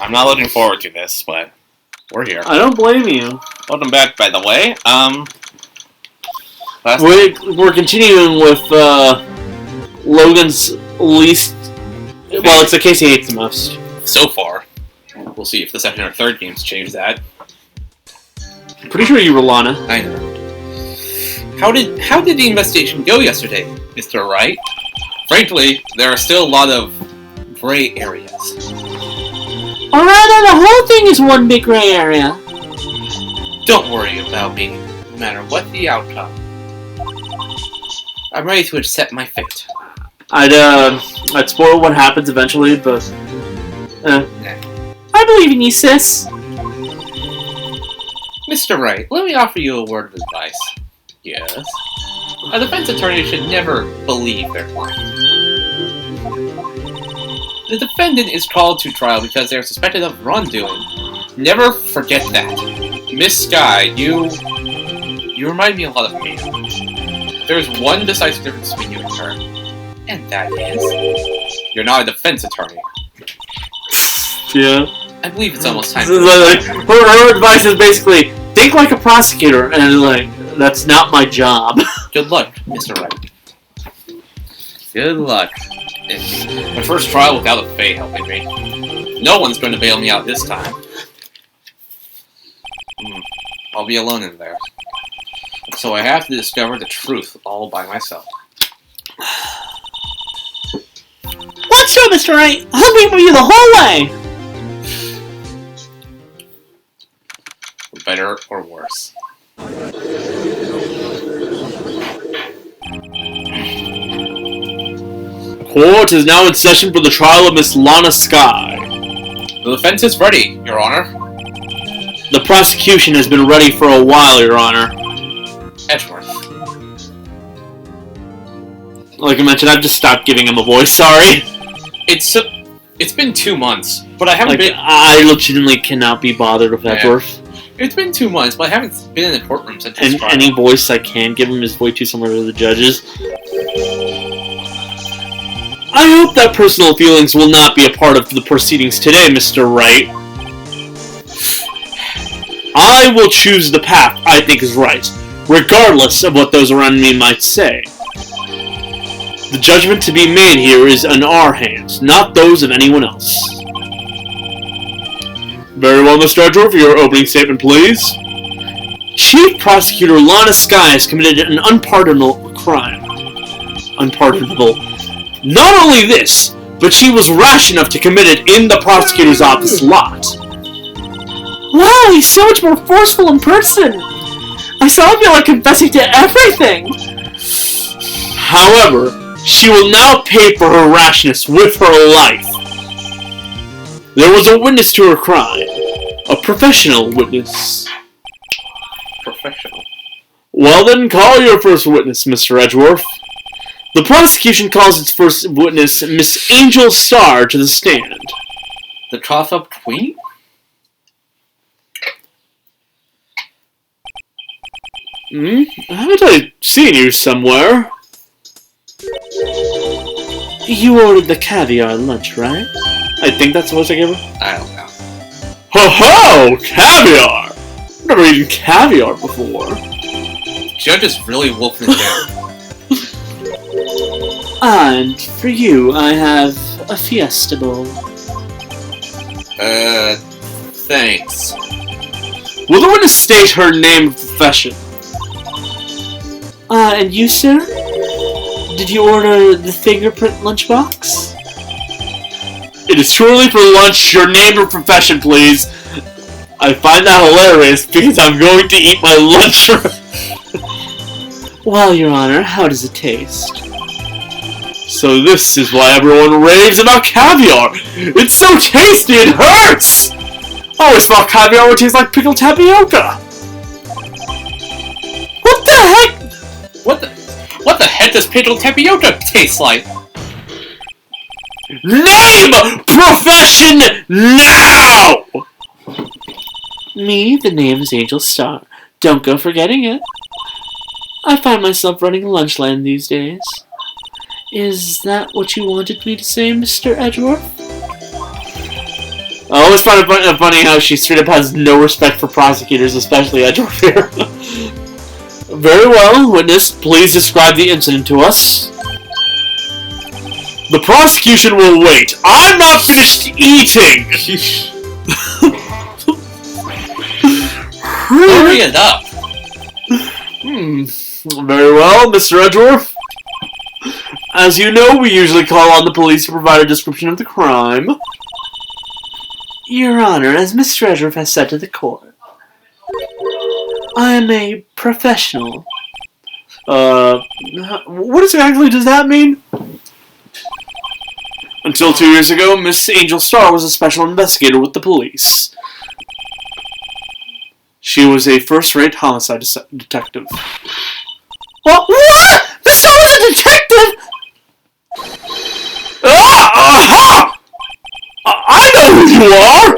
I'm not looking forward to this, but we're here. I don't blame you. Welcome back, by the way. We're continuing with Logan's least. Well, it's the case he hates the most. So far. We'll see if the second or third games change that. Pretty sure you were Lana. I know. How did the investigation go yesterday, Mr. Wright? Frankly, there are still a lot of gray areas. Or rather, the whole thing is one big gray area. Don't worry about me, no matter what the outcome. I'm ready to accept my fate. I'd spoil what happens eventually, but I believe in you, sis. Mr. Wright, let me offer you a word of advice. Yes? A defense attorney should never believe their client. The defendant is called to trial because they are suspected of wrongdoing. Never forget that. Miss Sky, you remind me a lot of me. There's one decisive difference between you and her, and that is, you're not a defense attorney. Yeah. I believe it's almost time. Her advice is basically think like a prosecutor, and that's not my job. Good luck, Mr. Wright. Good luck. My first trial without a Fae helping me. No one's going to bail me out this time. I'll be alone in there. So I have to discover the truth all by myself. What's true, Mr. Wright? I'll be with you the whole way. For better or worse. Court is now in session for the trial of Miss Lana Sky. The defense is ready, Your Honor. The prosecution has been ready for a while, Your Honor. Edgeworth. Like I mentioned, I've just stopped giving him a voice, sorry. It's been 2 months, but I haven't been... I legitimately cannot be bothered with Edgeworth. It's been 2 months, but I haven't been in the courtroom since his trial. Any voice I can give him is way too similar to the judges. I hope that personal feelings will not be a part of the proceedings today, Mr. Wright. I will choose the path I think is right, regardless of what those around me might say. The judgment to be made here is in our hands, not those of anyone else. Very well, Mr. Edgeworth, your opening statement, please. Chief Prosecutor Lana Sky has committed an unpardonable crime. Unpardonable. Not only this, but she was rash enough to commit it in the prosecutor's office lot. Wow, he's so much more forceful in person. I suddenly feel like confessing to everything. However, she will now pay for her rashness with her life. There was a witness to her crime. A professional witness. Professional? Well then, call your first witness, Mr. Edgeworth. The prosecution calls its first witness, Miss Angel Star, to the stand. The cough-up queen? Haven't I seen you somewhere? You ordered the caviar lunch, right? I think that's what I gave her. I don't know. Ho-ho! Caviar! I've never eaten caviar before. Judge is really wolfing it down. And for you, I have a Fiesta Bowl. Thanks. Will the witness state her name and profession? And you, sir? Did you order the fingerprint lunchbox? It is too early for lunch. Your name and profession, please. I find that hilarious because I'm going to eat my lunch. Well, Your Honor, how does it taste? So this is why everyone raves about caviar. It's so tasty, it hurts! I always thought caviar would taste like pickled tapioca. What the heck? What the heck does pickled tapioca taste like? Name! Profession! Now! Me, the name is Angel Star. Don't go forgetting it. I find myself running Lunchland these days. Is that what you wanted me to say, Mr. Edgeworth? I always find it funny how she straight up has no respect for prosecutors, especially Edward here. Very well, witness, please describe the incident to us. The prosecution will wait. I'm not finished eating! Hurry it up! Very well, Mr. Edgeworth. As you know, we usually call on the police to provide a description of the crime. Your Honor, as Mr. Edgeworth has said to the court, I am a professional. What exactly does that mean? Until 2 years ago, Miss Angel Starr was a special investigator with the police. She was a first-rate homicide detective. What? Miss Starr was a detective? Aha! I know who you are!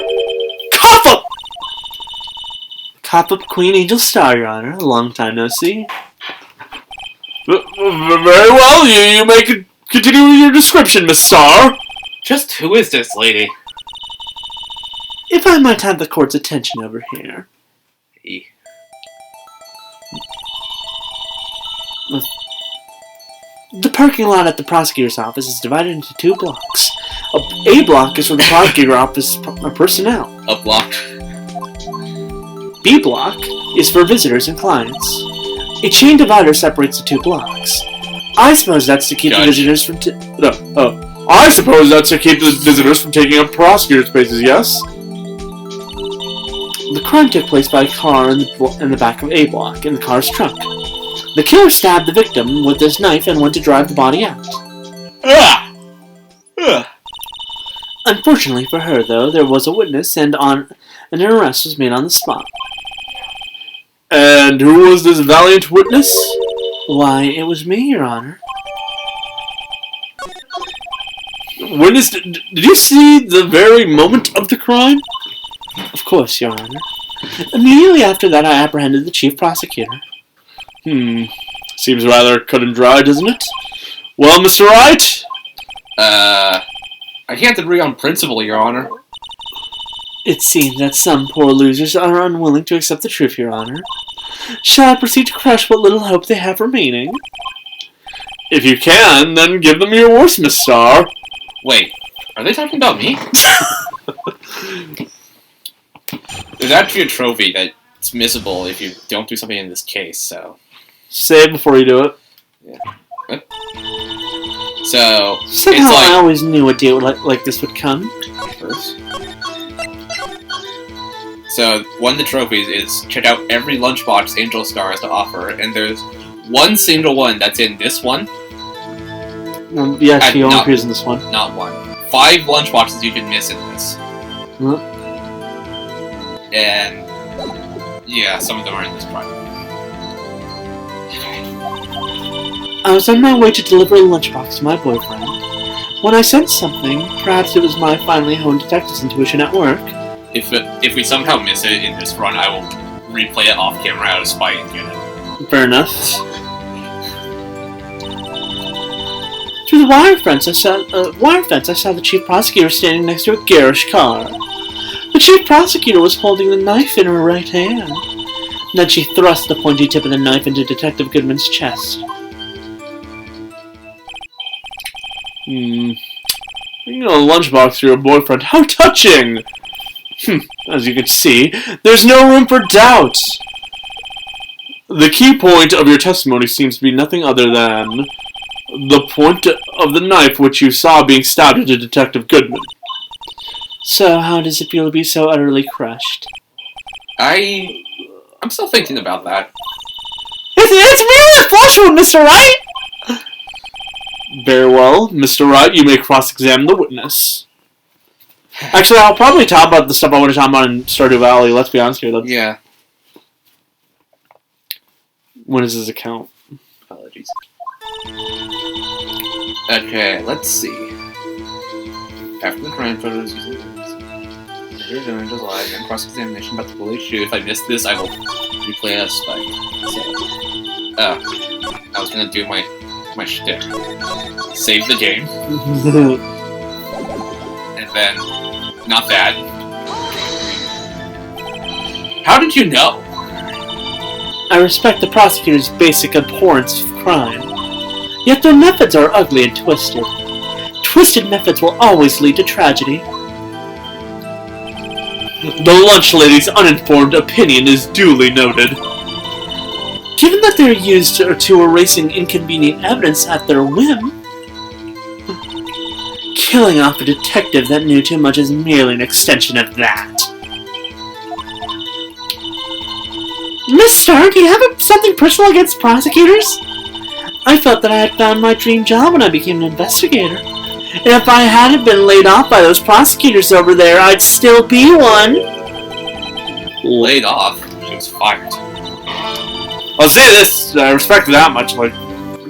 Cough up! Cop up Queen Angel Starr, Your Honor. A long time no see. Very well, you may continue with your description, Miss Starr. Just who is this lady? If I might have the court's attention over here. The parking lot at the prosecutor's office is divided into 2 blocks. A block is for the prosecutor's office personnel. A block. B block is for visitors and clients. A chain divider separates the 2 blocks. I suppose that's to keep the visitors from I suppose that's to keep the visitors from taking up prosecutor spaces, yes? The crime took place by a car in the back of A block, in the car's trunk. The killer stabbed the victim with his knife and went to drive the body out. Unfortunately for her, though, there was a witness, and an arrest was made on the spot. And who was this valiant witness? Why, it was me, Your Honor. Witness, did you see the very moment of the crime? Of course, Your Honor. Immediately after that, I apprehended the chief prosecutor. Seems rather cut and dry, doesn't it? Well, Mr. Wright? I can't agree on principle, Your Honor. It seems that some poor losers are unwilling to accept the truth, Your Honor. Shall I proceed to crush what little hope they have remaining? If you can, then give them your worst, Miss Starr. Wait, are they talking about me? There's actually a trophy that's missable if you don't do something in this case, so... Say it before you do it. Yeah. What? So, somehow it's like... I always knew a deal like this would come. First. So, one of the trophies is check out every lunchbox Angel Star has to offer, and there's one single one that's in this one. Yeah, she only appears in this one. Not one. 5 lunchboxes you can miss in this. And yeah, some of them are in this private. I was on my way to deliver a lunchbox to my boyfriend when I sensed something. Perhaps it was my finely honed detective's intuition at work. If we somehow miss it in this run, I will replay it off camera out of spite and get it. Fair enough. Through the wire fence, I saw the chief prosecutor standing next to a garish car. The chief prosecutor was holding the knife in her right hand. Then she thrust the pointy tip of the knife into Detective Goodman's chest. You know, a lunchbox for your boyfriend. How touching! As you can see, there's no room for doubt. The key point of your testimony seems to be nothing other than the point of the knife which you saw being stabbed into Detective Goodman. So, how does it feel to be so utterly crushed? I'm still thinking about that. It's merely a flesh wound, Mr. Wright! Very well, Mr. Wright, you may cross-examine the witness. Actually, I'll probably talk about the stuff I want to talk about in Stardew Valley, let's be honest here. Yeah. When is his account? Apologies. Okay, let's see. After the crime photos, here's Angel's live and cross-examination about the police shoot. If I miss this, I will replay as spike. So, I was gonna do my shtick. Save the game. And then, not that. How did you know? I respect the prosecutor's basic abhorrence of crime. Yet their methods are ugly and twisted. Twisted methods will always lead to tragedy. The lunch lady's uninformed opinion is duly noted. Given that they're used to erasing inconvenient evidence at their whim, killing off a detective that knew too much is merely an extension of that. Miss Starr, do you have something personal against prosecutors? I felt that I had found my dream job when I became an investigator. And if I hadn't been laid off by those prosecutors over there, I'd still be one. Laid off? She was fired. I'll say this, I respect her that much, like,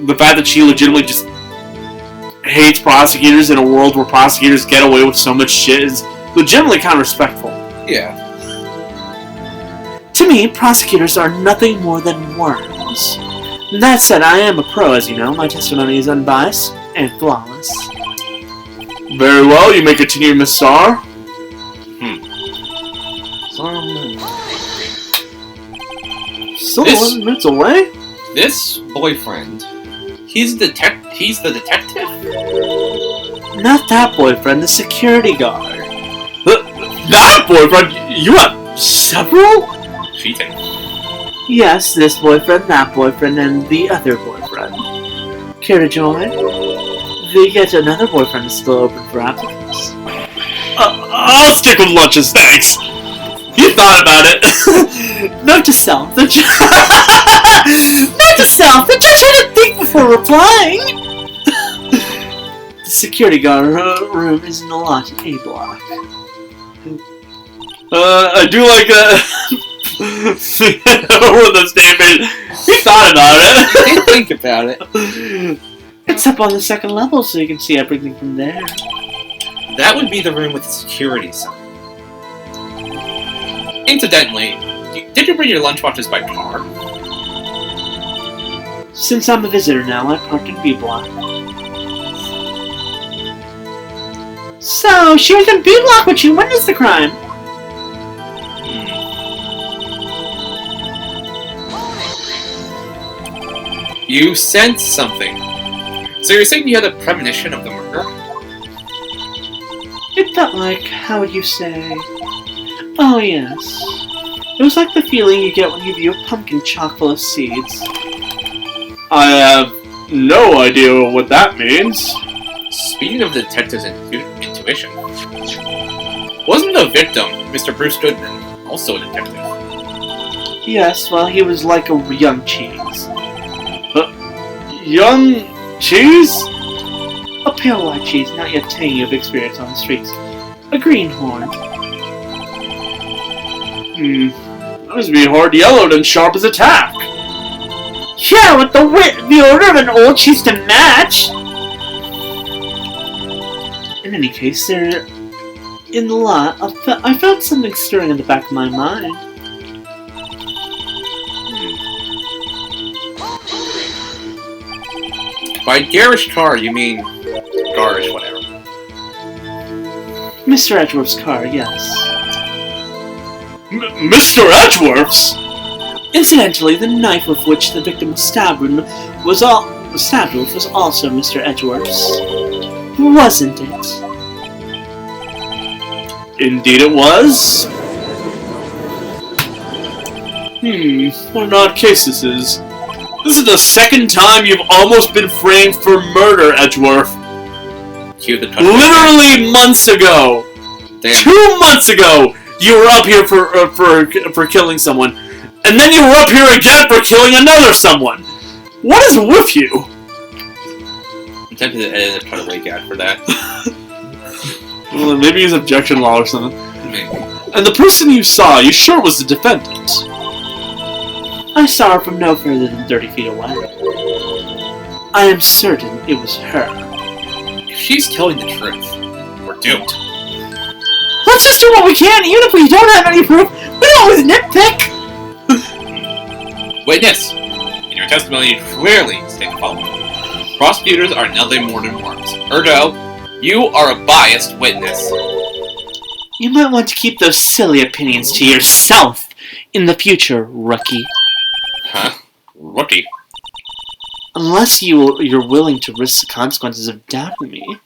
the fact that she legitimately just hates prosecutors in a world where prosecutors get away with so much shit is legitimately kind of respectful. Yeah. To me, prosecutors are nothing more than worms. That said, I am a pro, as you know. My testimony is unbiased and flawless. Very well, you may continue, Miss Starr. So, minutes away? This boyfriend, he's the detective? Not that boyfriend, the security guard. That boyfriend? You have several? Cheating. Yes, this boyfriend, that boyfriend, and the other boyfriend. Care to join? The yet another boyfriend is still open for applicants. I'll stick with lunches, thanks. You thought about it. Note to self, the judge had to think before replying. The security guard room is in the lot A block. I do like over the statement. He thought about it. He did think about it. It's up on the second level, so you can see everything from there. That would be the room with the security sign. Incidentally, did you bring your lunchboxes by car? Since I'm a visitor now, I parked in B block. So, she was in B block with you. When is the crime? You sensed something. So you're saying you had a premonition of the murder? It felt like, how would you say? Oh yes. It was like the feeling you get when you view a pumpkin chock full of seeds. I have no idea what that means. Speaking of the detective's intuition, wasn't the victim, Mr. Bruce Goodman, also a detective? Yes, well, he was like a young cheese. Young cheese? A pale white cheese, not yet tangy of experience on the streets. A greenhorn. That must be hard yellowed and sharp as a tack. Yeah, with the odor of an old cheese to match! In any case, there, in the lot, I felt something stirring in the back of my mind. By garish car, you mean garish whatever. Mr. Edgeworth's car, yes. Mr. Edgeworth's? Incidentally, the knife with which the victim was stabbed with was also Mr. Edgeworth's. Wasn't it? Indeed it was. What an odd case this is. This is the second time you've almost been framed for murder, Edgeworth. Cue the Literally months ago. Damn. 2 months ago, you were up here for killing someone, and then you were up here again for killing another someone. What is with you? I'm tempted to edit a cutaway gag for that. Well, maybe use objection law or something. Maybe. And the person you saw, you sure was the defendant? I saw her from no further than 30 feet away. I am certain it was her. If she's telling the truth, we're doomed. Let's just do what we can, even if we don't have any proof. We always nitpick! Witness! In your testimony, you clearly state the following. Prosecutors are nothing more than worms. Ergo, you are a biased witness. You might want to keep those silly opinions to yourself, in the future, rookie. Huh? Rookie. Unless you're willing to risk the consequences of doubting me.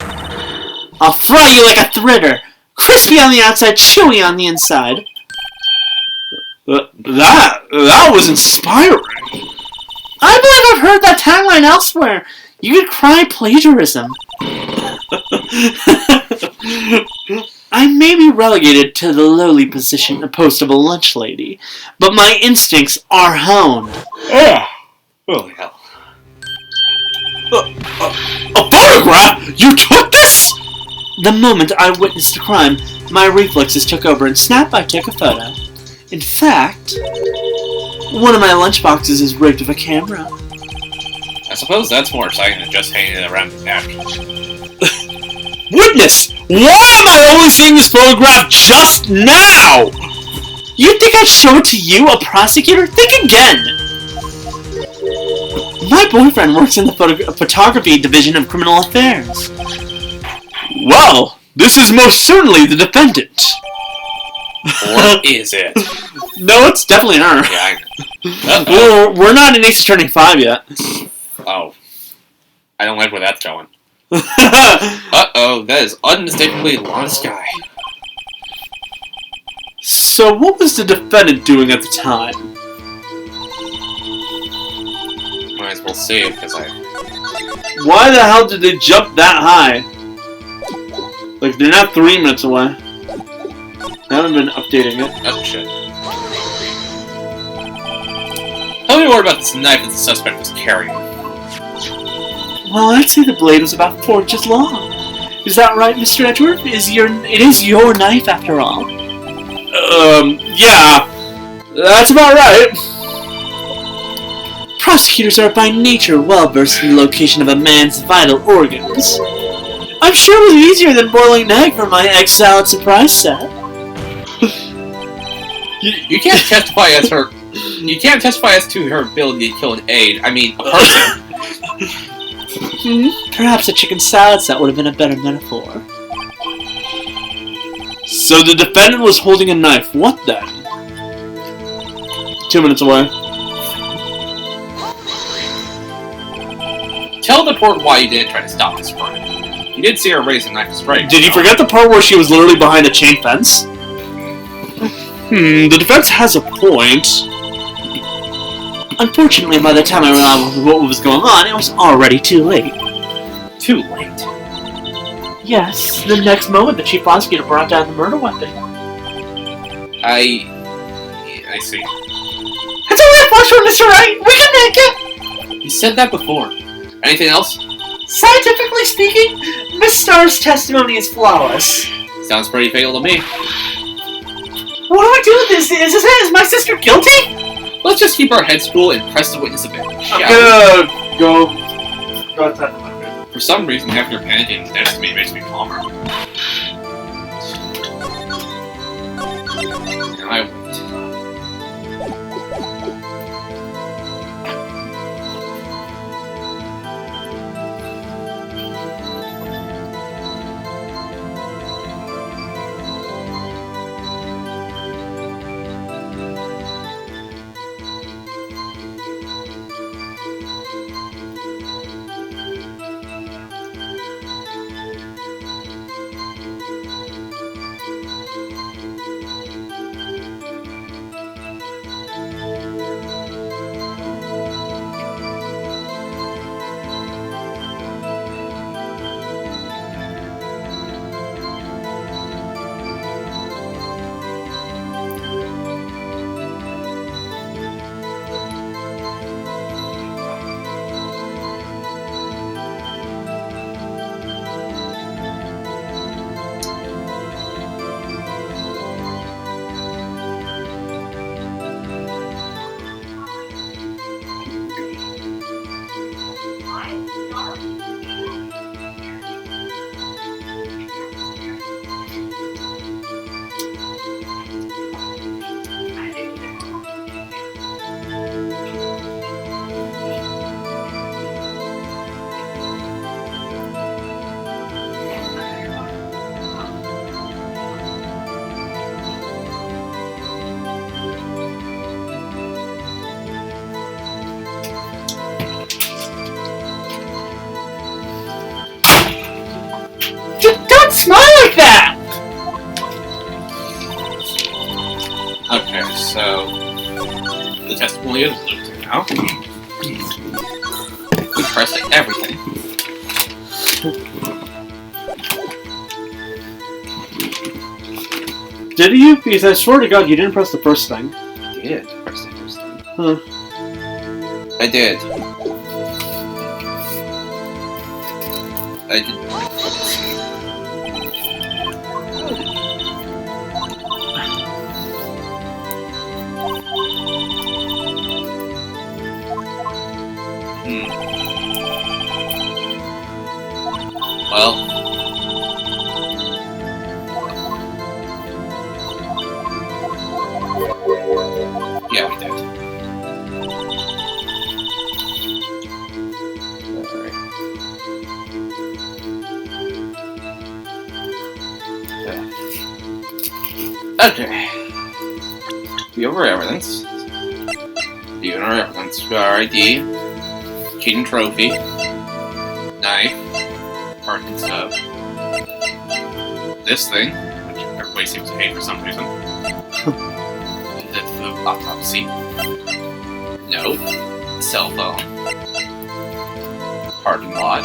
I'll fry you like a thritter! Crispy on the outside, chewy on the inside. That was inspiring. I believe I've heard that tagline elsewhere. You could cry plagiarism. I may be relegated to the lowly post of a lunch lady, but my instincts are honed. Holy hell. A photograph? You took this? The moment I witnessed the crime, my reflexes took over and snap, I took a photo. In fact, one of my lunchboxes is rigged with a camera. I suppose that's more exciting than just hanging it around the neck. Witness! Why am I only seeing this photograph just now? You think I'd show it to you, a prosecutor? Think again! My boyfriend works in the photography division of criminal affairs. Well, this is most certainly the defendant. Or is it? No, it's definitely her. Yeah, I know. We're not in Ace Attorney 5 yet. Oh. I don't like where that's going. Uh-oh, that is unmistakably Lana Sky. So what was the defendant doing at the time? Might as well save, because Why the hell did they jump that high? Like, they're not 3 minutes away. They haven't been updating it. Oh, shit. Tell me more about this knife that the suspect was carrying. Well, I'd say the blade was about 4 inches long. Is that right, Mr. Edgeworth? It is your knife, after all. Yeah. That's about right. Prosecutors are by nature well versed in the location of a man's vital organs. I'm sure it was easier than boiling an egg for my egg salad surprise set. You can't testify as her. You can't testify as to her ability to kill an egg. I mean, a person. Perhaps a chicken salad set would have been a better metaphor. So the defendant was holding a knife. What then? 2 minutes away. Tell the court why you didn't try to stop this crime. You did see her raise a knife to strike. Did you forget the part where she was literally behind a chain fence? The defense has a point. Unfortunately, by the time I realized what was going on, it was already too late. Too late. Yes, the next moment the chief prosecutor brought down the murder weapon. I see. It's only a flash one, Mr. Wright! We can make it! You said that before. Anything else? Scientifically speaking, Miss Starr's testimony is flawless. Sounds pretty fatal to me. What do I do with this? Is my sister guilty? Let's just keep our heads cool and press the witness a bit. I'm gonna go outside the window. For some reason, having her panicking next to me makes me calmer. And I wait. Don't smile like that! Okay, so the testimony is Luke now. We pressed everything. Did you? Because I swear to God, you didn't press the first thing. I did press the first thing. Huh. I did. I did. Well. Yeah, we did. Alright. Okay. We have our evidence. Even our evidence. We got our ID. Cheating trophy. Knife. Parking stub. This thing, which everybody seems to hate for some reason. The autopsy. Note. Cell phone. Parking lot.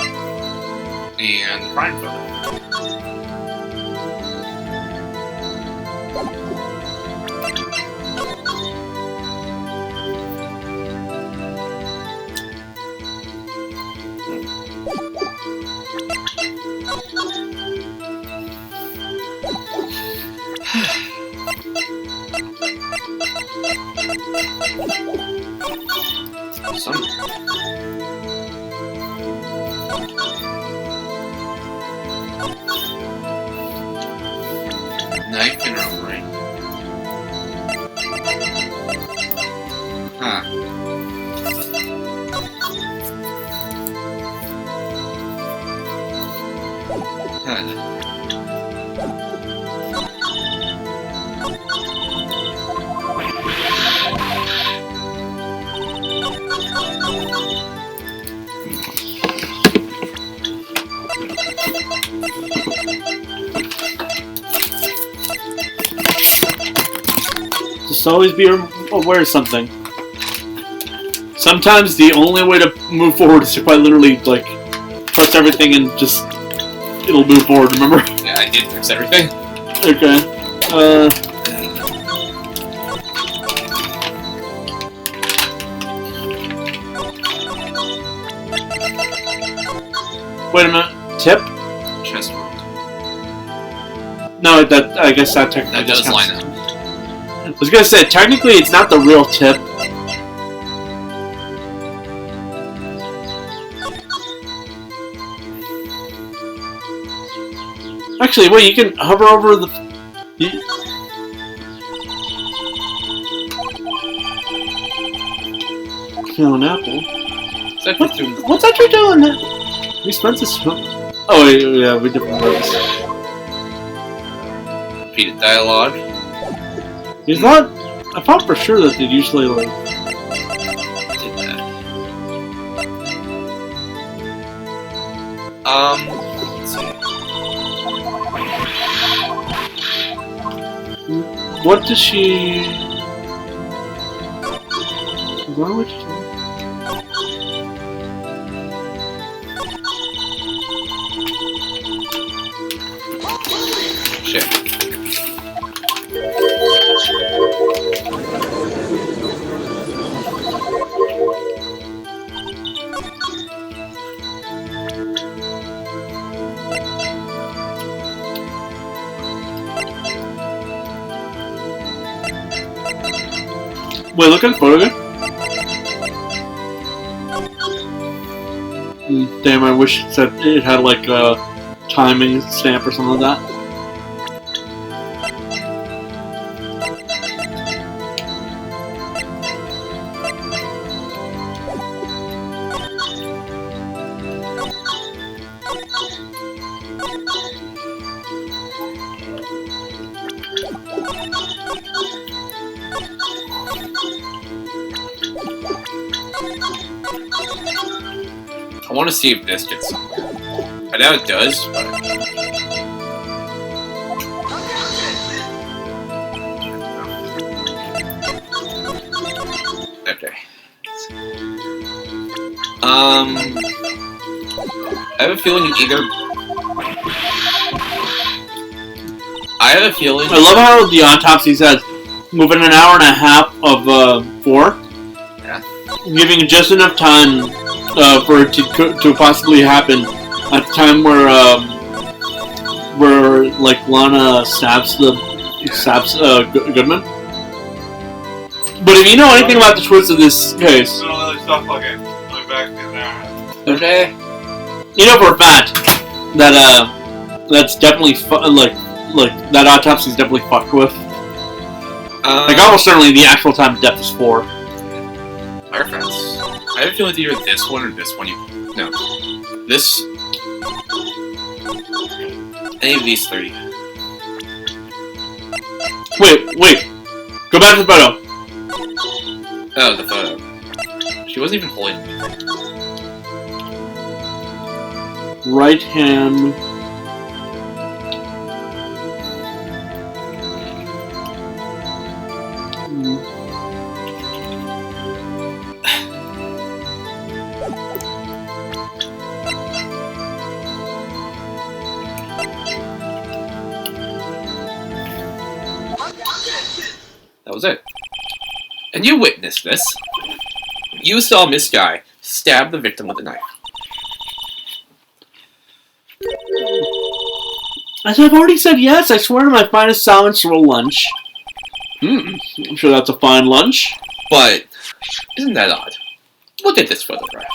And crime photo. Some. Knife in her ring. Huh. Just always be aware of something. Sometimes the only way to move forward is to quite literally, like, press everything and just... it'll move forward, remember? Yeah, I did press everything. Okay. Wait a minute. Tip? Chest wound. No, that I guess that technically That does counts. line up. I was gonna say, technically it's not the real tip. Actually, wait, you can hover over the... Kill an apple. What's that you're doing? We spent this... Oh, yeah, we did those. Repeated dialogue. He's not... I thought for sure that they'd usually, like... Did that. Let's see. What does she... What would she do? Shit. Wait, look at the photo again. Damn, I wish it said it had like a timing stamp or something like that. I want to see if this gets somewhere. I know it does, but... I have a feeling you either... I have a feeling... I love how the autopsy says, within an hour and a half of 4. Yeah. Giving just enough time for it to possibly happen at the time where like Lana stabs Goodman. But if you know anything about the twist of this case, okay, you know for a fact that that's definitely like that autopsy is definitely fucked with. Like almost certainly the actual time of death is 4. My reference. I have a feeling it's either this one or this one. No, this. Any of these 3. Wait. Go back to the photo. Oh, the photo. She wasn't even holding anything. Right hand. That was it. And you witnessed this. You saw Miss Guy stab the victim with a knife. As I've already said yes, I swear to my finest salmon roll lunch. I'm sure that's a fine lunch. But, isn't that odd? Look at this photograph.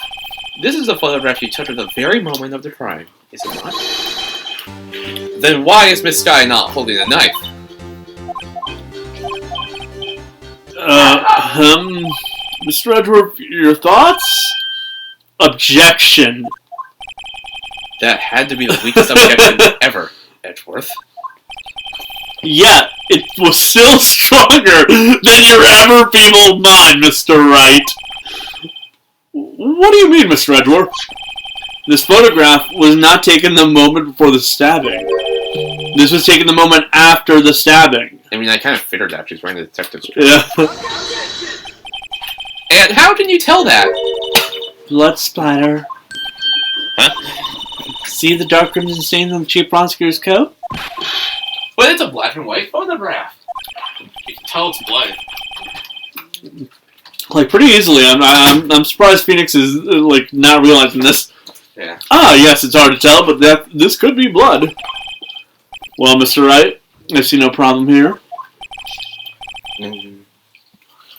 This is the photograph you took at the very moment of the crime, is it not? Then why is Miss Guy not holding a knife? Mr. Edward, your thoughts? Objection. That had to be the weakest objection ever, Edgeworth. Yeah, it was still stronger than your ever feeble mind, Mr. Wright. What do you mean, Mr. Edward? This photograph was not taken the moment before the stabbing. This was taken the moment after the stabbing. I mean, I kind of figured that. She's wearing the detective's Yeah. And how can you tell that? Blood splatter. Huh? See the dark crimson stain on the chief prosecutor's coat? But it's a black and white photograph. You can tell it's blood. Like, pretty easily. I'm surprised Phoenix is, like, not realizing this. Yeah. Ah, yes, it's hard to tell, but this could be blood. Well, Mr. Wright, I see no problem here.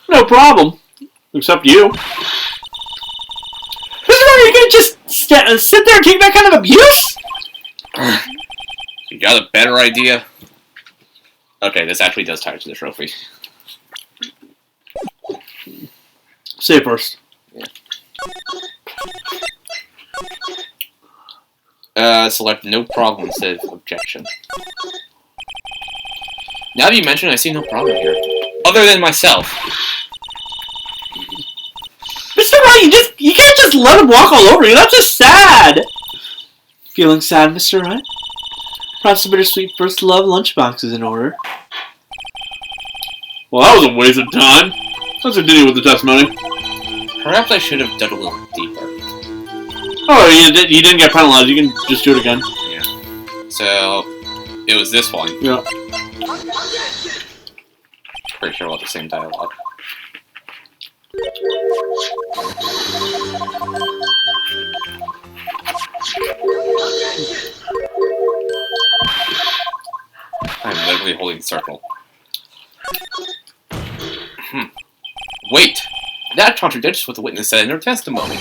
No problem. Except you. Mr. Wright, are you gonna just sit there and take that kind of abuse? You got a better idea? Okay, this actually does tie to the trophy. Say it first. Select no problem instead of objection. Now that you mention it, I see no problem here. Other than myself. Mr. Wright, you can't just let him walk all over you. That's just sad. Feeling sad, Mr. Wright? Perhaps a bittersweet first love lunchbox is in order. Well, that was a waste of time. Let's continue with the testimony. Perhaps I should have dug a little deeper. Oh, you didn't get penalized. You can just do it again. Yeah. So, it was this one. Yeah. Pretty sure we'll have the same dialogue. I'm literally holding the circle. Wait! That contradicts what the witness said in her testimony.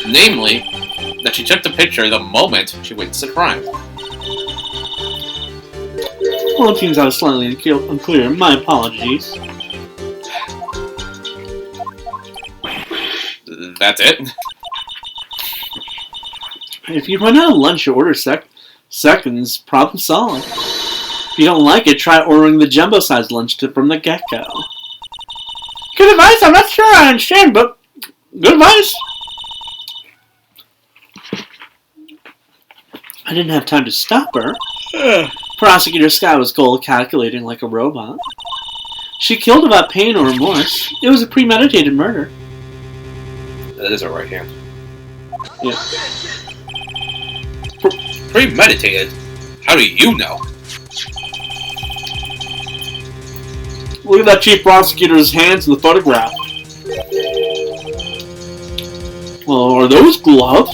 Namely, that she took the picture the moment she witnessed the crime. Well, it seems I was slightly unclear. My apologies. That's it? If you run out of lunch, you order seconds, problem solved. If you don't like it, try ordering the jumbo-sized lunch from the get-go. Good advice, I'm not sure I understand, but good advice. I didn't have time to stop her. Prosecutor Scott was cold, calculating like a robot. She killed without pain or remorse. It was a premeditated murder. That is her right hand. Yeah. Premeditated? How do you know? Look at that chief prosecutor's hands in the photograph. Well, are those gloves?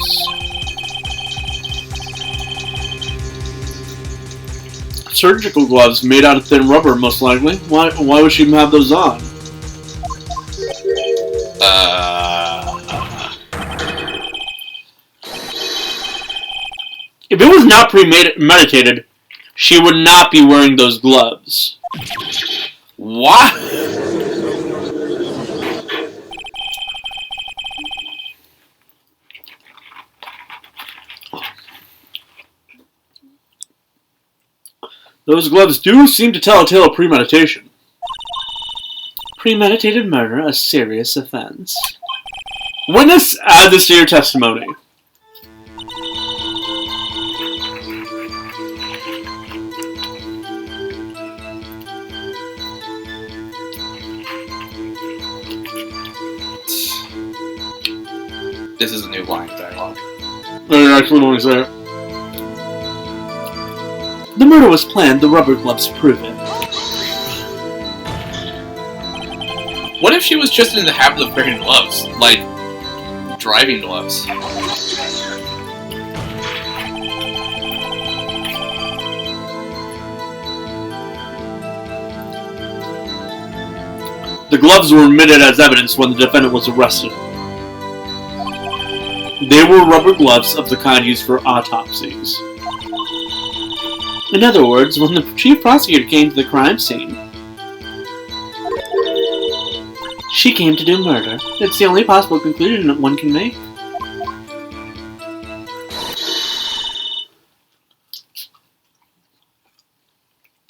Surgical gloves made out of thin rubber, most likely. Why would she even have those on? If it was not premeditated, she would not be wearing those gloves. What? Those gloves do seem to tell a tale of premeditation. Premeditated murder, a serious offense. Witness, add this to your testimony. This is a new line of dialogue. I actually want to say it. The murder was planned, the rubber gloves prove it. What if she was just in the habit of wearing gloves? Like, driving gloves? The gloves were admitted as evidence when the defendant was arrested. They were rubber gloves of the kind used for autopsies. In other words, when the chief prosecutor came to the crime scene, she came to do murder. It's the only possible conclusion that one can make.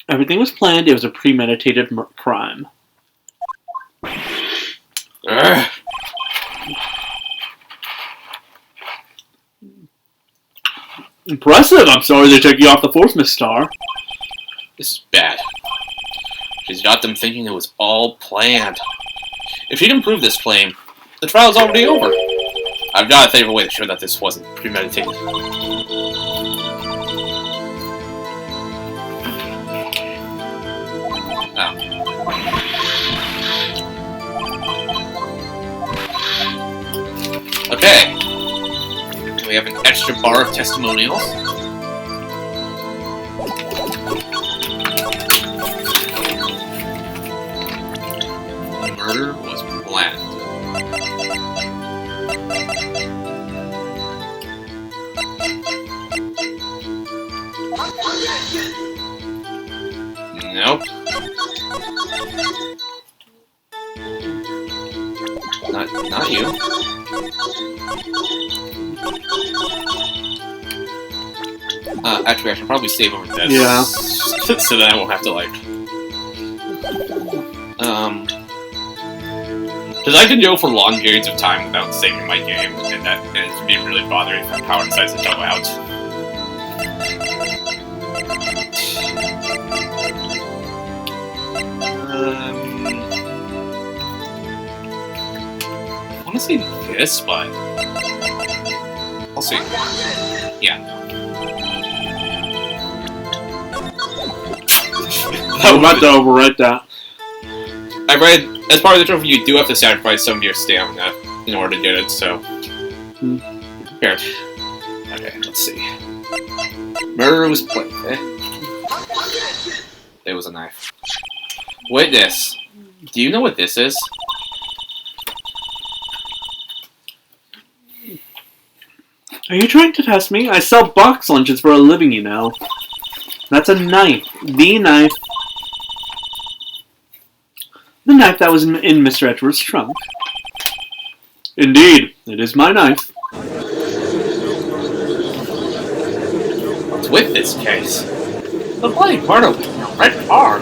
Everything was planned, it was a premeditated crime. Ugh. Impressive! I'm sorry they took you off the force, Miss Starr. This is bad. She's got them thinking it was all planned. If she can prove this claim, the trial's already over. I've got to think of a way to show that this wasn't premeditated. Okay. We have an extra bar of testimonials. The murder was planned. Nope. Not you. Actually, I should probably save over this. Yeah. So that I won't have to, like... Because I can go for long periods of time without saving my game, and it can be really bothering if my power decides to go out. I want to say this, but... I'll see. Yeah. I'm about to overwrite that. I read, as part of the trophy, you do have to sacrifice some of your stamina in order to get it, so... Here. Okay, let's see. Murder was planned. There was a knife. Witness. Do you know what this is? Are you trying to test me? I sell box lunches for a living, you know. That's a knife. The knife. The knife that was in Mr. Edwards' trunk. Indeed, it is my knife. What's with this case? The bloody murder was in a red car.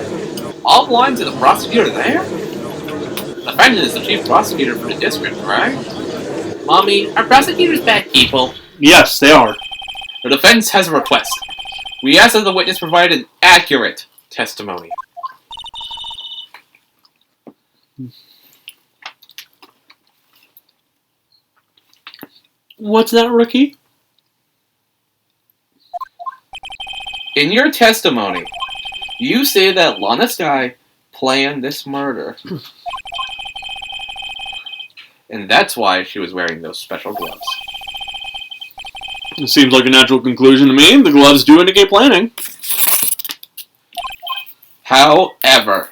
All belong to the prosecutor there? The defendant is the chief prosecutor for the district, right? Mommy, are prosecutors bad people? Yes, they are. The defense has a request. We ask that the witness provide an accurate testimony. What's that, Rookie? In your testimony, you say that Lana Skye planned this murder. And that's why she was wearing those special gloves. It seems like a natural conclusion to me. The gloves do indicate planning. However,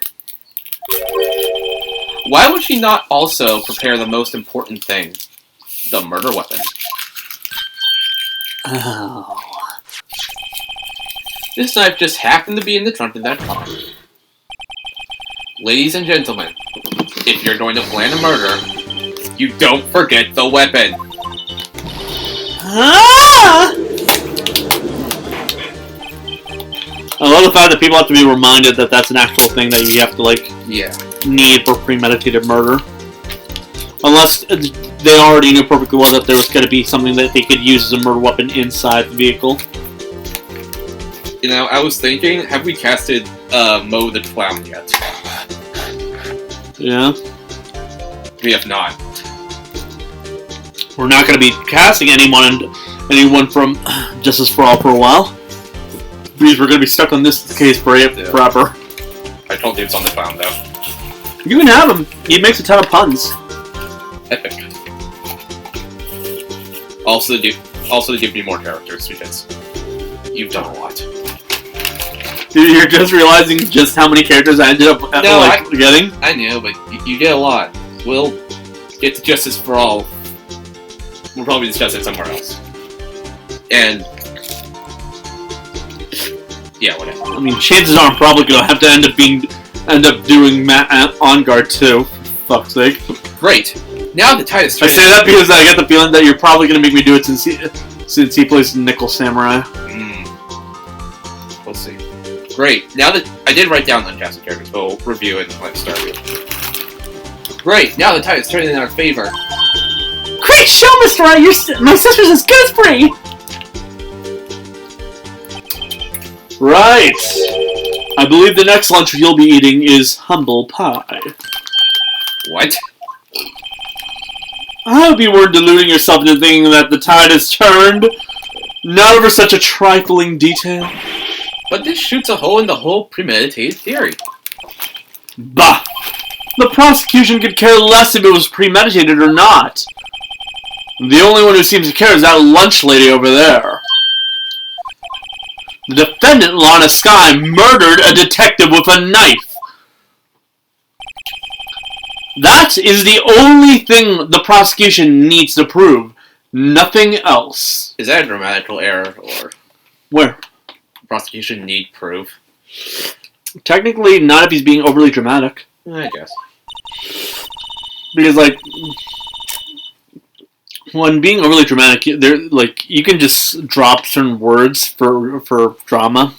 why would she not also prepare the most important thing, the murder weapon? Oh. This knife just happened to be in the trunk of that car. Ladies and gentlemen, if you're going to plan a murder, you don't forget the weapon. Ah! I love the fact that people have to be reminded that that's an actual thing that you have to, like, Yeah. need for premeditated murder. Unless they already knew perfectly well that there was going to be something that they could use as a murder weapon inside the vehicle. You know, I was thinking, have we casted Mo the Clown yet? Yeah. We have not. We're not going to be casting anyone from Justice for All for a while. Because we're going to be stuck on this case forever. I told you it's on the clown, though. You can have him. He makes a ton of puns. Epic. Also to give me more characters, because you've done a lot. Dude, you're just realizing just how many characters I ended up getting? I know, but you get a lot. We'll get to Justice for All. We'll probably discuss it somewhere else. And yeah, whatever. I mean, chances are I'm probably going to have to end up doing Matt On Guard too. For fuck's sake. Great. Now the tide is I say that because I get the feeling that you're probably going to make me do it since he plays Nickel Samurai. We'll see. Great. Now that I did write down uncasted characters, but we'll review it and let's start. Great. Now the tide is turning in our favor. Great show, Mr. Wright! My sister's as good as free! Right. I believe the next lunch you'll be eating is humble pie. What? I hope you weren't deluding yourself into thinking that the tide has turned. Not over such a trifling detail. But this shoots a hole in the whole premeditated theory. Bah! The prosecution could care less if it was premeditated or not. The only one who seems to care is that lunch lady over there. The defendant, Lana Skye, murdered a detective with a knife. That is the only thing the prosecution needs to prove. Nothing else. Is that a grammatical error, or Where? prosecution need proof? Technically, not if he's being overly dramatic. I guess. Because, like, when being overly dramatic, you can just drop certain words for drama.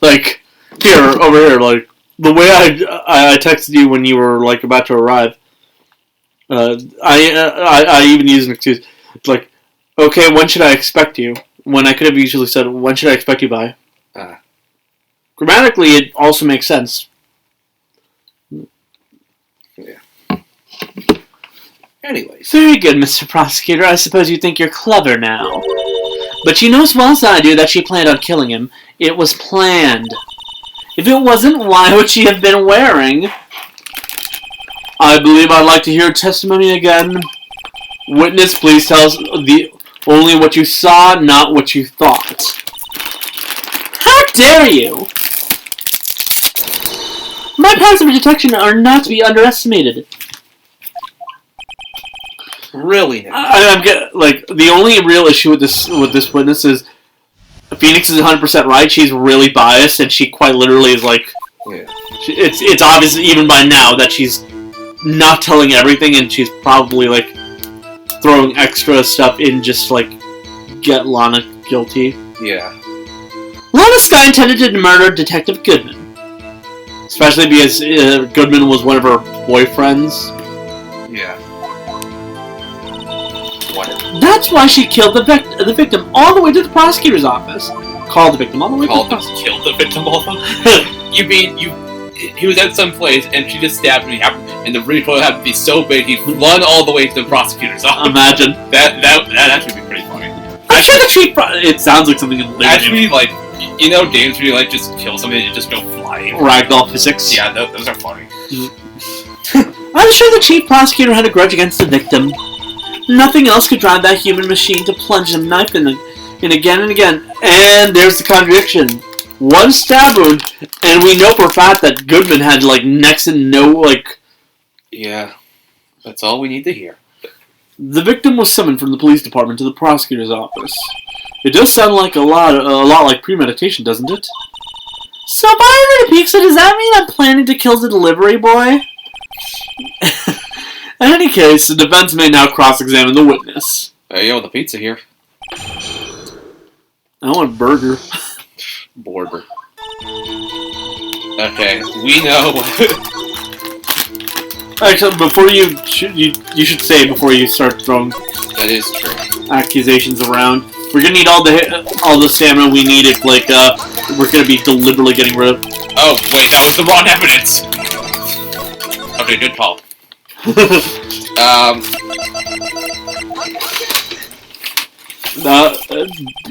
Like, over here, like, the way I texted you when you were, like, about to arrive, I even used an excuse. It's like, okay, when should I expect you? When I could have usually said, when should I expect you by? Grammatically, it also makes sense. Yeah. Anyways. Very good, Mr. Prosecutor. I suppose you think you're clever now. But you know as well as I do that she planned on killing him. It was planned. If it wasn't, why would she have been wearing? I believe I'd like to hear testimony again. Witness, please tell us only what you saw, not what you thought. How dare you! My powers of detection are not to be underestimated. Really now? The only real issue with this witness is Phoenix is 100% right. She's really biased, and she quite literally is like, Yeah. It's obvious even by now that she's not telling everything, and she's probably like throwing extra stuff in just like get Lana guilty. Yeah. Lana Skye intended to murder Detective Goodman. Especially because Goodman was one of her boyfriends. Yeah. Whatever. That's why she killed the victim all the way to the prosecutor's office. Called the victim all the way to the prosecutor's office. Killed the victim all the You mean you he was at some place and she just stabbed him, and the recoil happened to be so big he'd run all the way to the prosecutor's office. Imagine. That actually be pretty funny. I'm sure the chief. It sounds like something in the Actually, like, you know, games where you like just kill somebody and just go flying. Ragdoll physics. Yeah, those are funny. I'm sure the chief prosecutor had a grudge against the victim. Nothing else could drive that human machine to plunge a knife in again and again. And there's the contradiction. One stab wound, and we know for a fact that Goodman had, like, next to no, like... Yeah, that's all we need to hear. The victim was summoned from the police department to the prosecutor's office. It does sound like a lot like premeditation, doesn't it? So, by the peek, so does that mean I'm planning to kill the delivery boy? In any case, the defense may now cross-examine the witness. Hey, yo, the pizza here. I want a burger. Border. Okay, we know. Actually, before you should say before you start throwing That is true. accusations around. We're gonna need all the stamina we need if, like, we're gonna be deliberately getting rid of. Oh, wait, that was the wrong evidence. Okay, good call.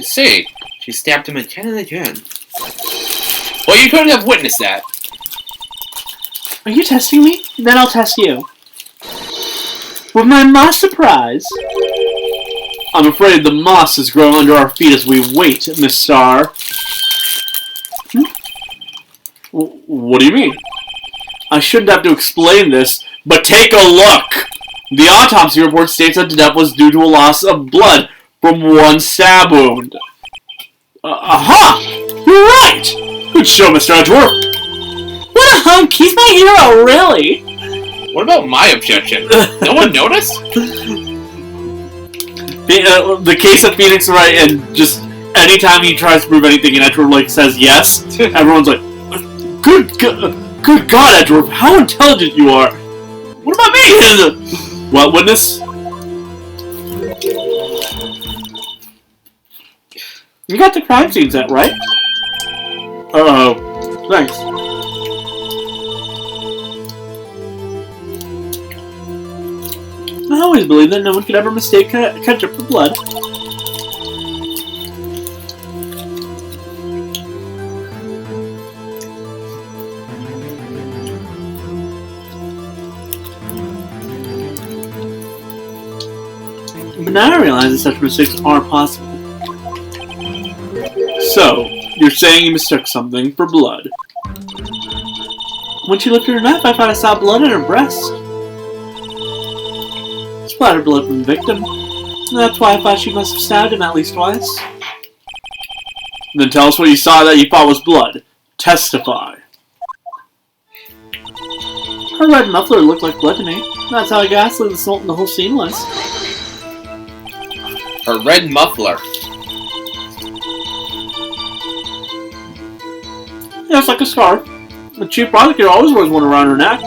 See, she stabbed him again and again. Well, you couldn't have witnessed that. Are you testing me? Then I'll test you. With my moss surprise. I'm afraid the moss is growing under our feet as we wait, Miss Starr. What do you mean? I shouldn't have to explain this, but take a look! The autopsy report states that the death was due to a loss of blood from one stab wound. Aha! You're right! Good show, Mr. Edgeworth. What a hunk! He's my hero, really! What about my objection? No one noticed? The case of Phoenix Wright, and just anytime he tries to prove anything and Edgeworth, like, says yes, everyone's like, Good God, Edgeworth, how intelligent you are! What about me? What, witness? You got the crime scene set, right? Uh-oh. Thanks. I always believed that no one could ever mistake ketchup for blood. But now I realize that such mistakes are possible. So, you're saying you mistook something for blood. When she lifted her knife, I thought I saw blood on her breast. Splattered blood from the victim. That's why I thought she must have stabbed him at least twice. Then tell us what you saw that you thought was blood. Testify. Her red muffler looked like blood to me. That's how ghastly the whole scene was. Her red muffler. Yeah, it's like a scarf. The chief prosecutor always wears one around her neck.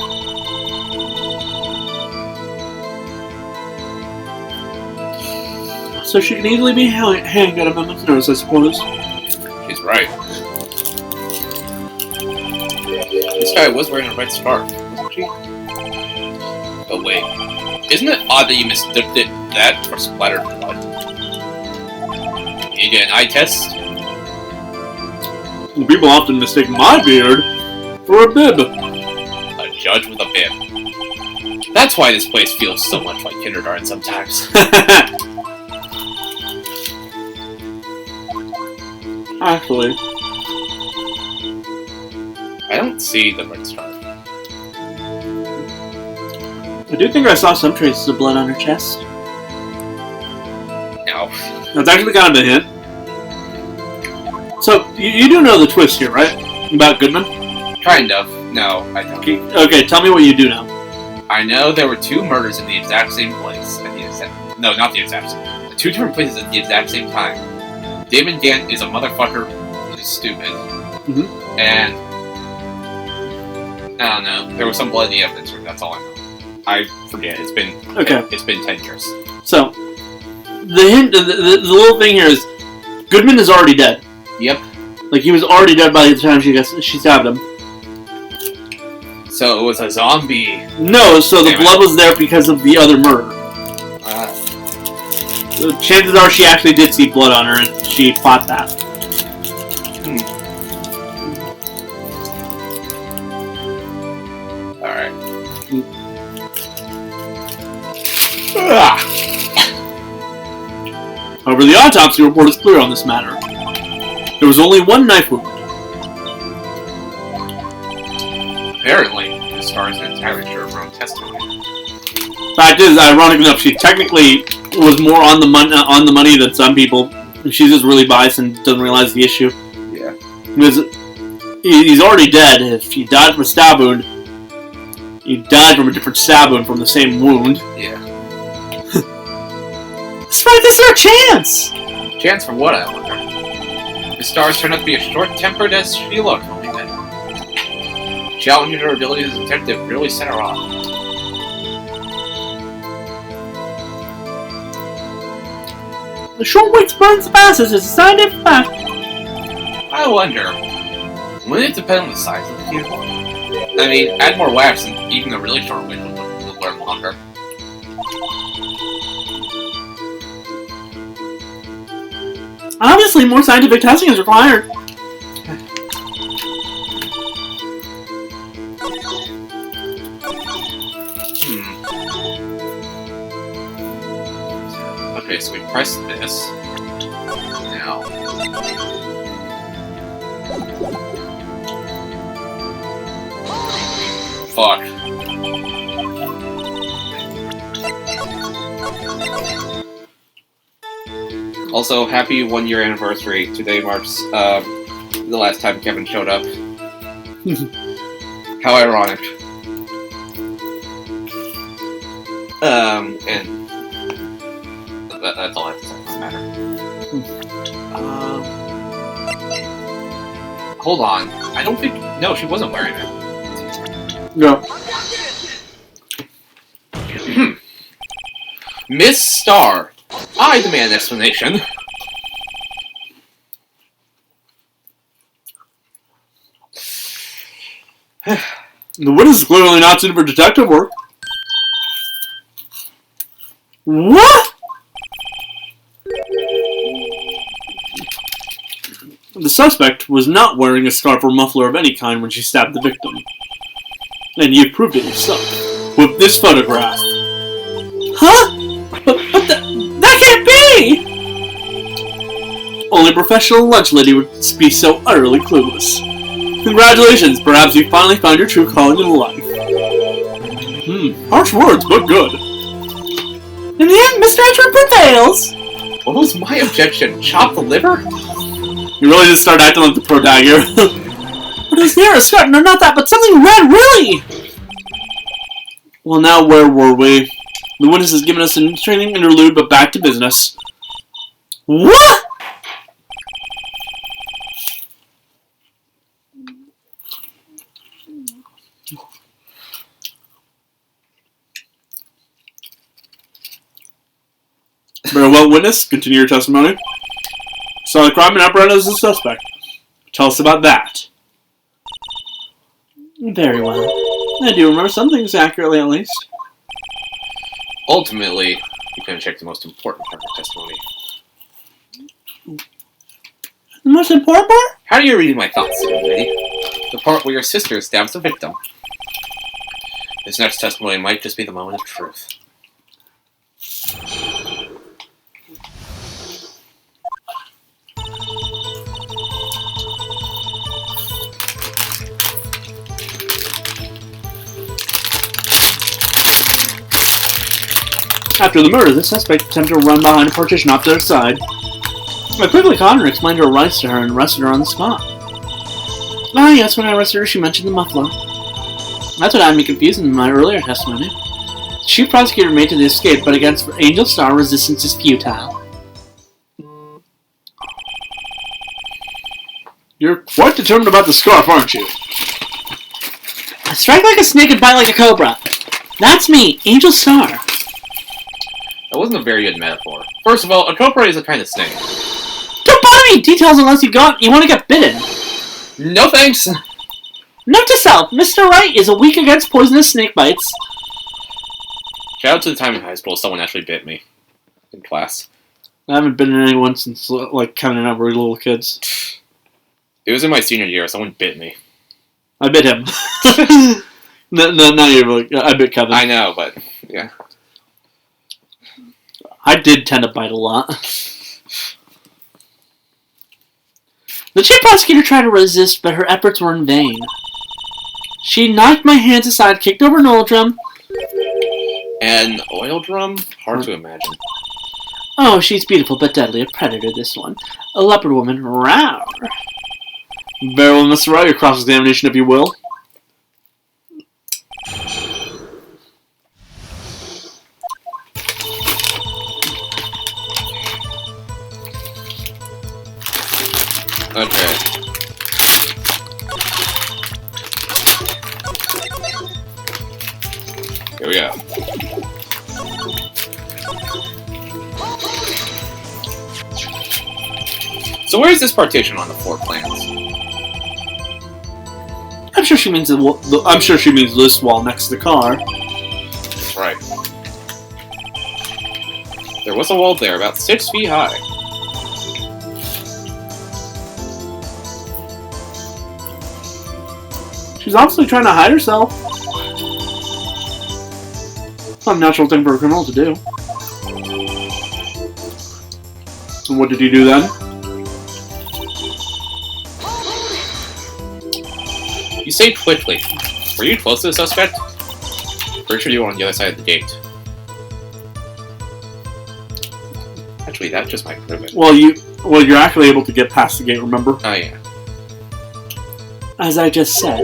So she can easily be hanged at a moment's notice, I suppose. She's right. This guy was wearing a red scarf, wasn't she? Oh wait. Isn't it odd that you mistook that for splattered blood? You get an eye test? People often mistake my beard for a bib. A judge with a bib. That's why this place feels so much like kindergarten sometimes. Actually. I don't see the red scarf. I do think I saw some traces of blood on her chest. No. That's actually kind of a hint. So, you do know the twist here, right? About Goodman? Kind of. No, I don't. Okay, tell me what you do know. I know there were two murders in the exact same place. No, not the exact same. Two different places at the exact same time. Damon Gant is a motherfucker who's stupid. Mm-hmm. And I don't know. There was some blood in the evidence room. That's all I know. I forget. It's been 10 years. So, the hint, the little thing here is, Goodman is already dead. Yep. Like, he was already dead by the time she stabbed him. So it was a zombie. No, so the blood was there because of the other murder. Chances are she actually did see blood on her, and she fought that. Alright. However, the autopsy report is clear on this matter. There was only one knife wound. Apparently, Miss Star isn't entirely sure of her own testimony. Fact is, ironic enough, she technically was more on the money than some people. She's just really biased and doesn't realize the issue. Yeah. Because he's already dead. If he died from a stab wound, he died from a different stab wound from the same wound. Yeah. Sprite, this is our chance! Chance for what, I wonder? Miss Stars turned out to be as short-tempered as she looked when we met her. Challenging her abilities as a detective really set her off. The short wait burns the fastest is a scientific fact. I wonder, wouldn't it depend on the size of the cube? I mean, add more wax and even a really short wind would learn longer. Obviously, more scientific testing is required. Okay, so we press this. Now. Fuck. Also, happy 1 year anniversary. Today marks the last time Kevin showed up. How ironic. And that's all I have to say on the matter. Hold on. I don't think... No, she wasn't wearing it. No. Miss Star, I demand an explanation. The witness is clearly not suited for detective work. What? The suspect was not wearing a scarf or muffler of any kind when she stabbed the victim. And you proved it yourself. With this photograph. Huh? But that can't be! Only a professional lunch lady would be so utterly clueless. Congratulations, perhaps you finally found your true calling in life. Harsh words, but good. In the end, Mr. Edgeworth prevails! What was my objection? Chop the liver? You really just start acting like the protagonist. But it's near a skirt, no, not that, but something red, really! Well, now where were we? The witness has given us an entertaining interlude, but back to business. What? Very well, witness. Continue your testimony. Saw the crime and apparatus as a suspect. Tell us about that. Very well. I do remember some things accurately, at least. Ultimately, you can check the most important part of the testimony. The most important part? How are you reading my thoughts, young lady? The part where your sister stabs the victim. This next testimony might just be the moment of truth. After the murder, the suspect attempted to run behind a partition off to their side. I quickly caught her and explained her rights to her and arrested her on the spot. Ah, yes, when I arrested her, she mentioned the muffler. That's what had me confused in my earlier testimony. The chief prosecutor made to the escape, but against Angel Star, resistance is futile. You're quite determined about the scarf, aren't you? I strike like a snake and bite like a cobra. That's me, Angel Star. That wasn't a very good metaphor. First of all, a cobra is a kind of snake. Don't bother me! Details unless you want to get bitten. No thanks! Note to self, Mr. Wright is weak against poisonous snake bites. Shout out to the time in high school someone actually bit me in class. I haven't bitten anyone since, like, Kevin and I were little kids. It was in my senior year. Someone bit me. I bit him. no, not you. Like, I bit Kevin. I know, but yeah. I did tend to bite a lot. The chief prosecutor tried to resist, but her efforts were in vain. She knocked my hands aside, kicked over an oil drum. An oil drum? Hard to imagine. Oh, she's beautiful but deadly. A predator, this one. A leopard woman. Rawr. Very well, Mr. Wright, your cross-examination, if you will. Okay. Here we go. So where is this partition on the floor plans? I'm sure she means I'm sure she means this wall next to the car. That's right. There was a wall there, about 6 feet high. She's obviously trying to hide herself. Not a natural thing for a criminal to do. And what did he do then? You say quickly. Were you close to the suspect? Pretty sure you were on the other side of the gate. Actually, that just might prove it. Well, you're actually able to get past the gate, remember? Oh, yeah. As I just said,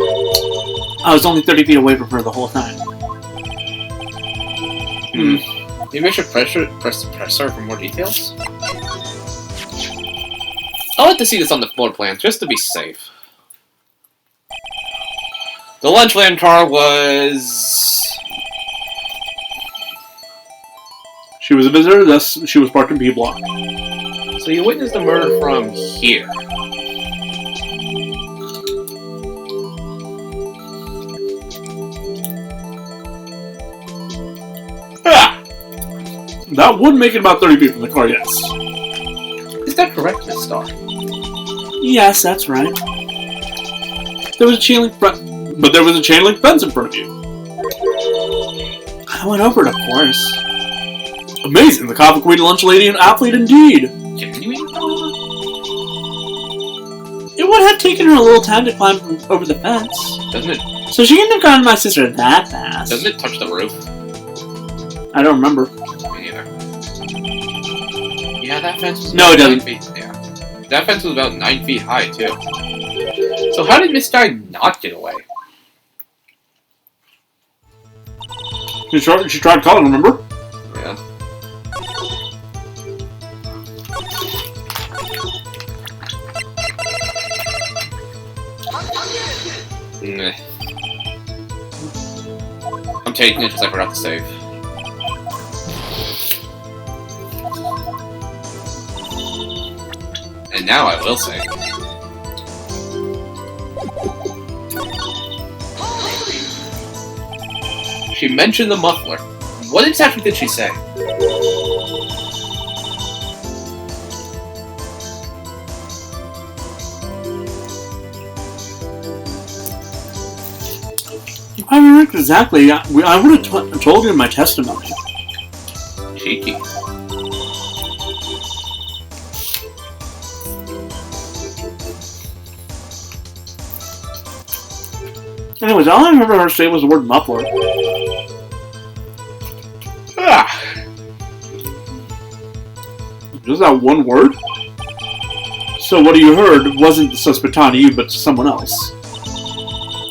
I was only 30 feet away from her the whole time. Maybe I should press the presser for more details? I'll like to see this on the floor plan, just to be safe. The Lunchtime car was... She was a visitor, thus she was parked in B block. So you witnessed the murder from here. Ah! That would make it about 30 feet from the car, yes. Is that correct, Miss Starr? Yes, that's right. There was a chain link but there was a chain link fence in front of you. I went over it, of course. Amazing, the comic queen, lunch lady, and athlete indeed. Can you even go over? It would have taken her a little time to climb over the fence. Doesn't it? So she couldn't have gotten my sister that fast. Doesn't it touch the roof? I don't remember. Me neither. Yeah, that fence was No, it doesn't. 9 feet. Yeah. That fence was about 9 feet high, too. So how did Miss Guy not get away? She tried calling, remember? Yeah. Nah. I'm taking it because I forgot to save. And now I will save. She mentioned the muffler. What exactly did she say? I remember exactly. I would have told you in my testimony. Cheeky. Anyways, all I remember her saying was the word muffler. Ah. Just that one word? So what you heard wasn't the suspect talking to you, but to someone else.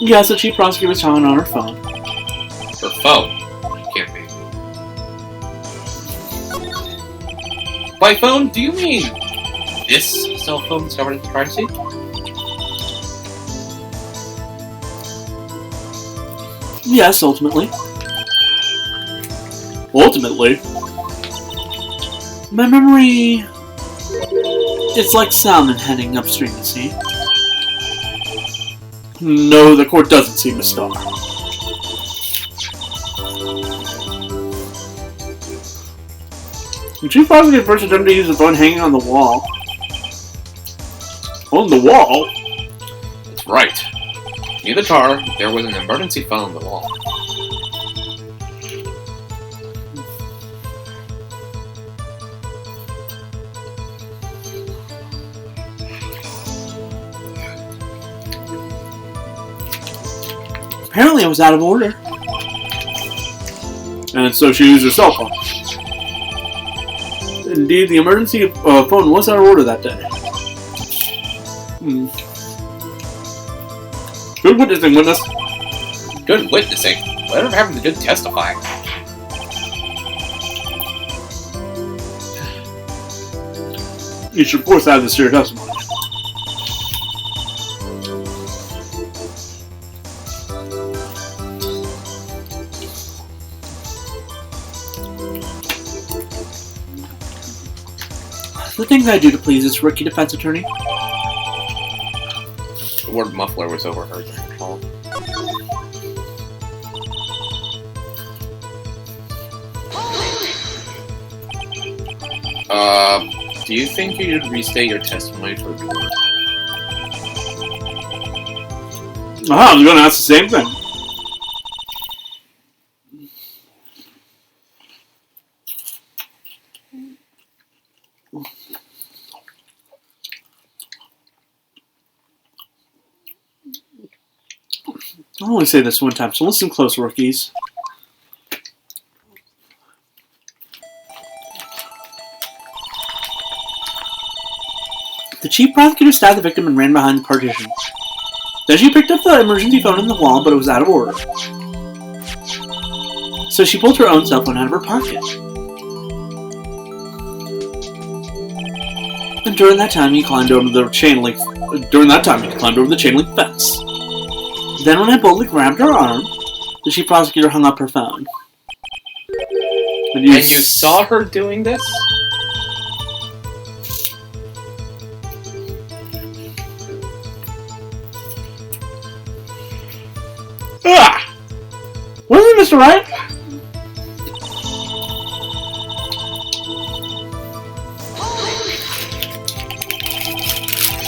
Yes, the chief prosecutor was talking on her phone. Her phone? Can't be. By phone, do you mean this cell phone discovered at the crime scene? Yes, ultimately. Ultimately? My memory... It's like salmon heading upstream, you see? No, the court doesn't see Miss Star. The chief prosecutor first attempted to use the phone hanging on the wall. On the wall? That's right. Near the car, there was an emergency phone on the wall. Apparently I was out of order. And so she used her cell phone. Indeed, the emergency phone was out of order that day. Good witnessing, witness. Good witnessing. Whatever happened to good testifying? You should force out this to your testimony. The things I do to please this rookie defense attorney. The word muffler was overheard during the call. Do you think you should restate your testimony for the court? I was going to ask the same thing. I'll only say this one time, so listen close, rookies. The chief prosecutor stabbed the victim and ran behind the partition. Then she picked up the emergency phone in the wall, but it was out of order. So she pulled her own cell phone out of her pocket. And during that time, he climbed over the chain link. Fence. Then, when I boldly grabbed her arm, the chief prosecutor hung up her phone. And you saw her doing this? Ah! Wasn't it Mr. Wright?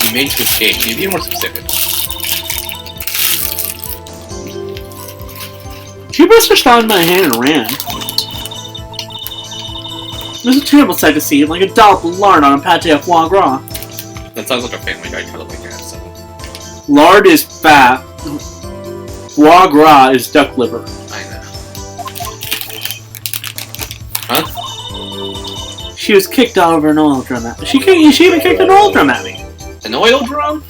You made to escape. Can you be more specific? She brushed her style in my hand and ran. It was a terrible sight to see, like a dollop of lard on a pate of foie gras. That sounds like a Family Guy kind of like that. Lard is fat. Foie gras is duck liver. I know. Huh? She was kicked all over an oil drum at me. She even kicked an oil drum at me. An oil drum?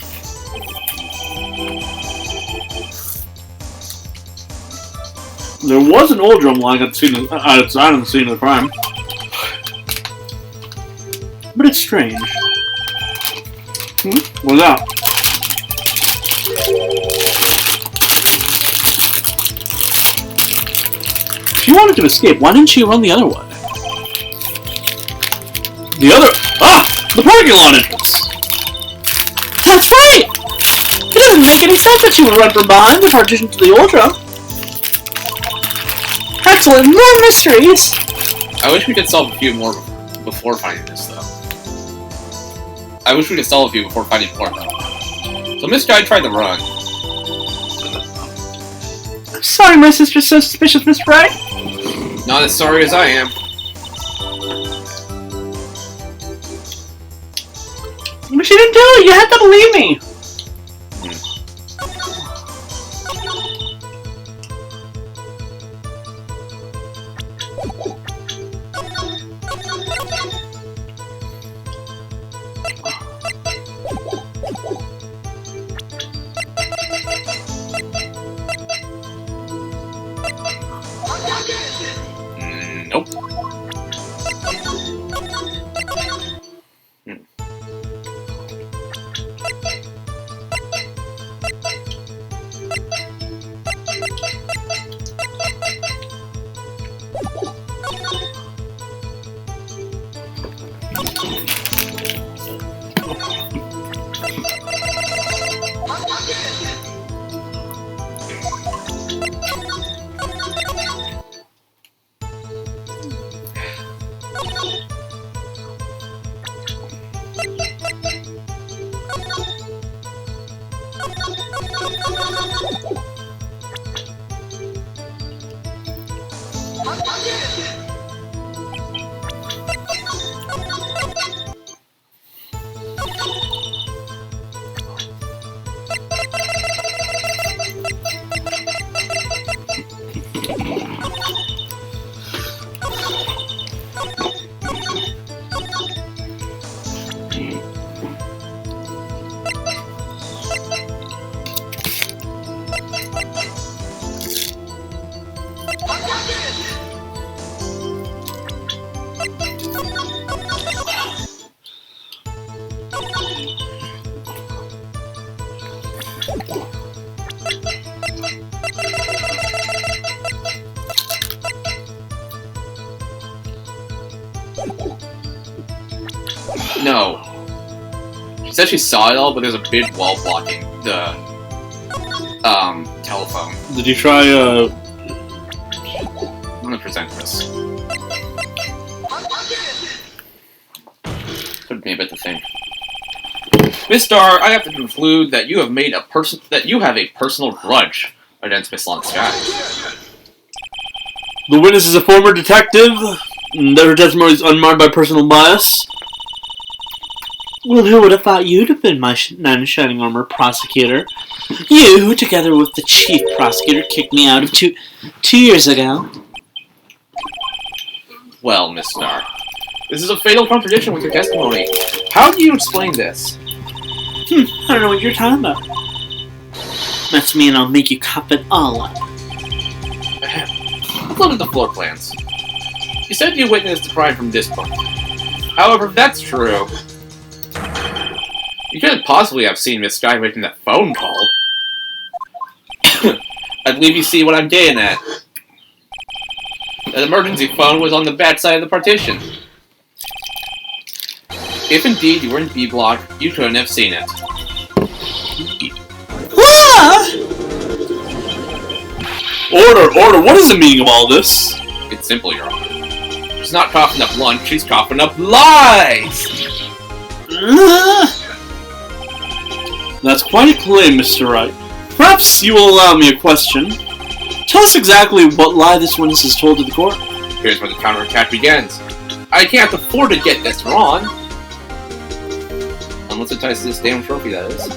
There was an oil drum lying outside on the scene of the crime. But it's strange. What's that? She wanted to escape. Why didn't she run the other way? The parking lot entrance! That's right! It doesn't make any sense that she would run from behind the partition to the oil drum. Excellent! More mysteries! I wish we could solve a few more before finding this, though. I wish we could solve a few before finding more, though. So Miss Guy tried to run. I'm sorry my sister's so suspicious, Mr. Wright. Not as sorry as I am. But she didn't do it! You have to believe me! Nope. No. She said she saw it all, but there's a big wall blocking the telephone. Did you try, I'm gonna present this. Took me a bit to think. Miss Star, I have to conclude that you have a personal grudge against Miss Lana Sky. The witness is a former detective, and her testimony is unmarred by personal bias. Well, who would have thought you'd have been my knight in shining armor prosecutor? You, who together with the chief prosecutor, kicked me out of two years ago. Well, Miss Star, this is a fatal contradiction with your testimony. How do you explain this? I don't know what you're talking about. That's me and I'll make you cop it all up. Look at the floor plans. You said you witnessed the crime from this point. However, if that's true, you couldn't possibly have seen Miss Sky making that phone call. I believe you see what I'm getting at. That emergency phone was on the back side of the partition. If indeed you were in B block, you couldn't have seen it. Order! What is the meaning of all this? It's simple, Your Honor. She's not coughing up lunch, she's coughing up lies! That's quite a claim, Mr. Wright. Perhaps you will allow me a question. Tell us exactly what lie this witness has told to the court. Here's where the counterattack begins. I can't afford to get this wrong. Unless it ties to this damn trophy, that is.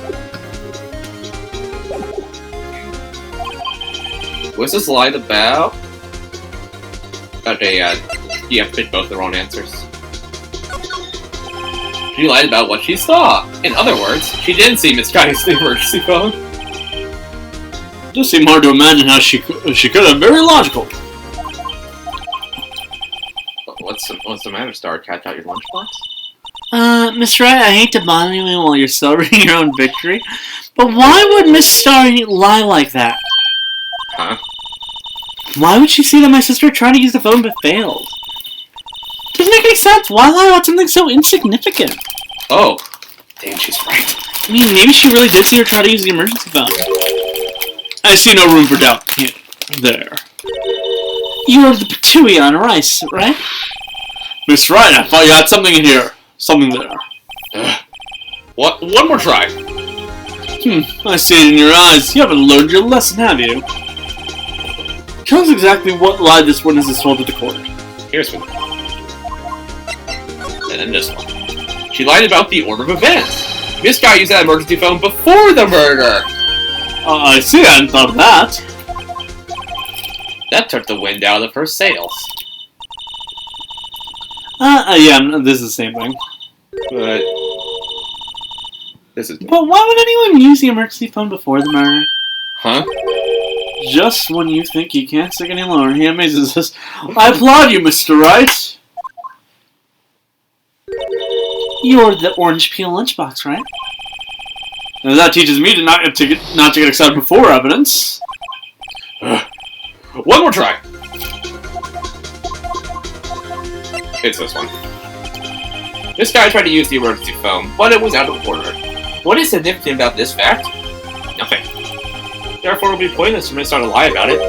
What's this lie about? Okay, you have to pick both the wrong answers. She lied about what she saw. In other words, she didn't see Miss Sky's emergency phone. It does seem hard to imagine how she could have. Very logical. What's the matter, Star? Catch out your lunchbox? Miss Wright, I hate to bother you while you're celebrating your own victory, but why would Miss Star lie like that? Huh? Why would she say that my sister tried to use the phone but failed? Doesn't make any sense. Why lie about something so insignificant? Oh. Damn, she's right. I mean, maybe she really did see her try to use the emergency phone. I see no room for doubt here. There. You are the patooey on rice, right? Miss Wright, I thought you had something in here. Something there. What? One more try. I see it in your eyes. You haven't learned your lesson, have you? Tell us exactly what lie this witness has told to the court. Here's one. And then this one. She lied about the order of events. Miss Guy used that emergency phone before the murder. I see. I hadn't thought of that. That took the wind out of her sails. Yeah, this is the same thing. But this is. But why would anyone use the emergency phone before the murder? Huh? Just when you think you can't stick any longer, he amazes us. I applaud you, Mr. Wright. You're the orange peel lunchbox, right? And that teaches me to not to get excited before evidence. One more try. It's this one. This guy tried to use the emergency phone, but it was out of order. What is significant about this fact? Nothing. Therefore, it would be pointless for me to start to lie about it.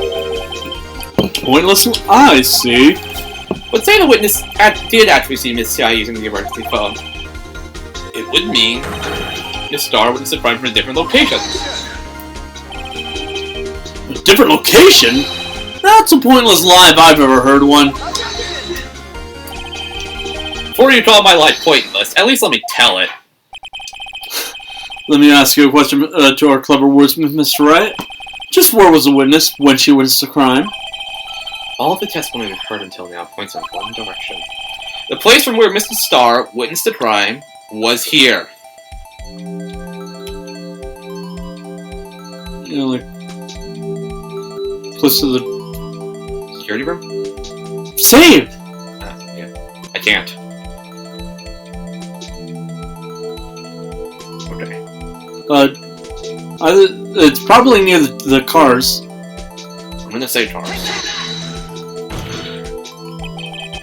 Pointless? I see. But say the witness did actually see Miss Sky using the emergency phone. It would mean Miss Star witnessed the crime from a different location. A different location? That's a pointless lie if I've ever heard one. Before you call my lie pointless, at least let me tell it. Let me ask you a question to our clever wordsmith, Mr. Wright. Just where was the witness when she witnessed the crime? All of the testimony we've heard until now points in one direction. The place from where Mr. Star witnessed the crime was here. You know, like close to the Security room? Saved! Yeah. I can't. Okay. It's probably near the cars. I'm gonna say cars.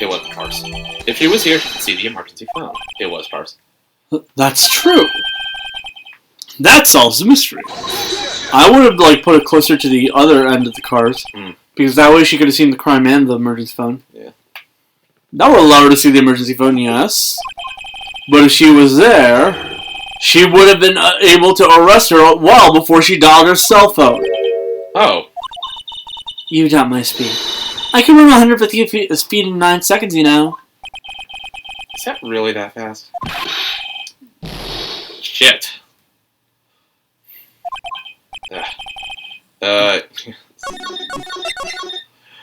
It wasn't Cars. If she was here, she could see the emergency phone. It was Cars. That's true. That solves the mystery. I would have put it closer to the other end of the cars, because that way she could have seen the crime and the emergency phone. Yeah. That would allow her to see the emergency phone, yes. But if she was there, she would have been able to arrest her well before she dialed her cell phone. Oh. You doubt my speed. I can run 150 speed in 9 seconds, you know. Is that really that fast? Shit.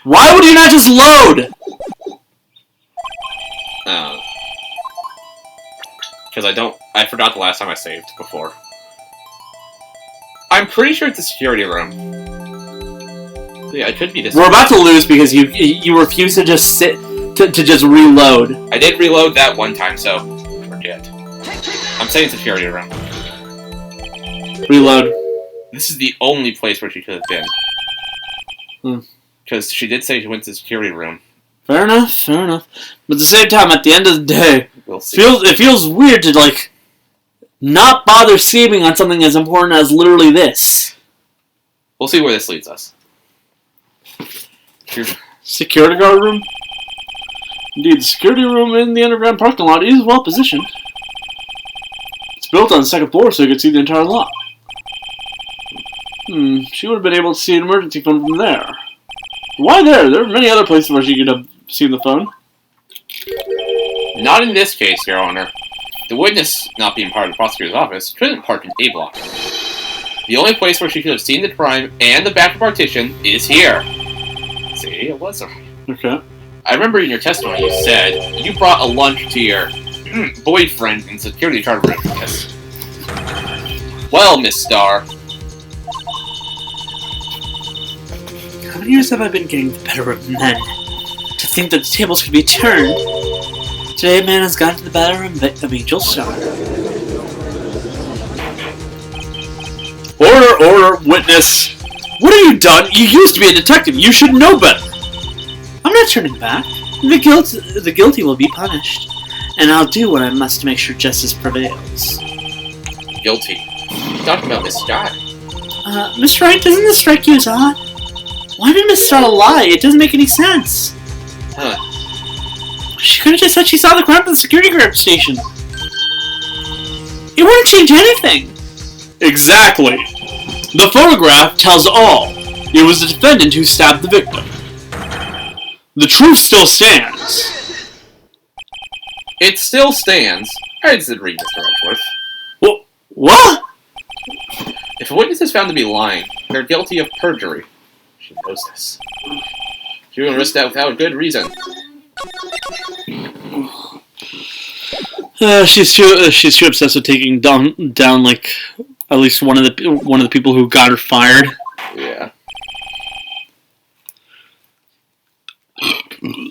Why would you not just load? Because I forgot the last time I saved before. I'm pretty sure it's a security room. Yeah, it could be this. We're about to lose because you refuse to just just reload. I did reload that one time, so forget. I'm saying security room. Reload. This is the only place where she could have been. Because she did say she went to the security room. Fair enough, fair enough. But at the same time, at the end of the day, We'll see. it feels weird to not bother scheming on something as important as literally this. We'll see where this leads us. Security guard room? Indeed, the security room in the underground parking lot is well positioned. It's built on the second floor so you can see the entire lot. She would have been able to see an emergency phone from there. Why there? There are many other places where she could have seen the phone. Not in this case, Your Honor. The witness, not being part of the prosecutor's office, couldn't park in A block. The only place where she could have seen the crime and the back partition is here. See, it was her. Okay. I remember in your testimony you said you brought a lunch to your boyfriend in security guard room. Yes. Well, Miss Starr. How many years have I been getting the better of men? To think that the tables could be turned. Today a man has gone to the better of Angel Starr. Order, witness. What have you done? You used to be a detective. You should know better. I'm not turning back. The guilty will be punished. And I'll do what I must to make sure justice prevails. Guilty. You're talking about Miss Scott. Miss Wright, doesn't this strike you as odd? Why did Miss Starr lie? It doesn't make any sense. Huh. She could have just said she saw the crime at the security guard station. It wouldn't change anything. Exactly. The photograph tells all. It was the defendant who stabbed the victim. The truth still stands. It still stands. I did read Mr. Edgeworth. What? If a witness is found to be lying, they're guilty of perjury. She knows this. She wouldn't risk that without a good reason. She's too obsessed with taking down at least one of the people who got her fired. Yeah.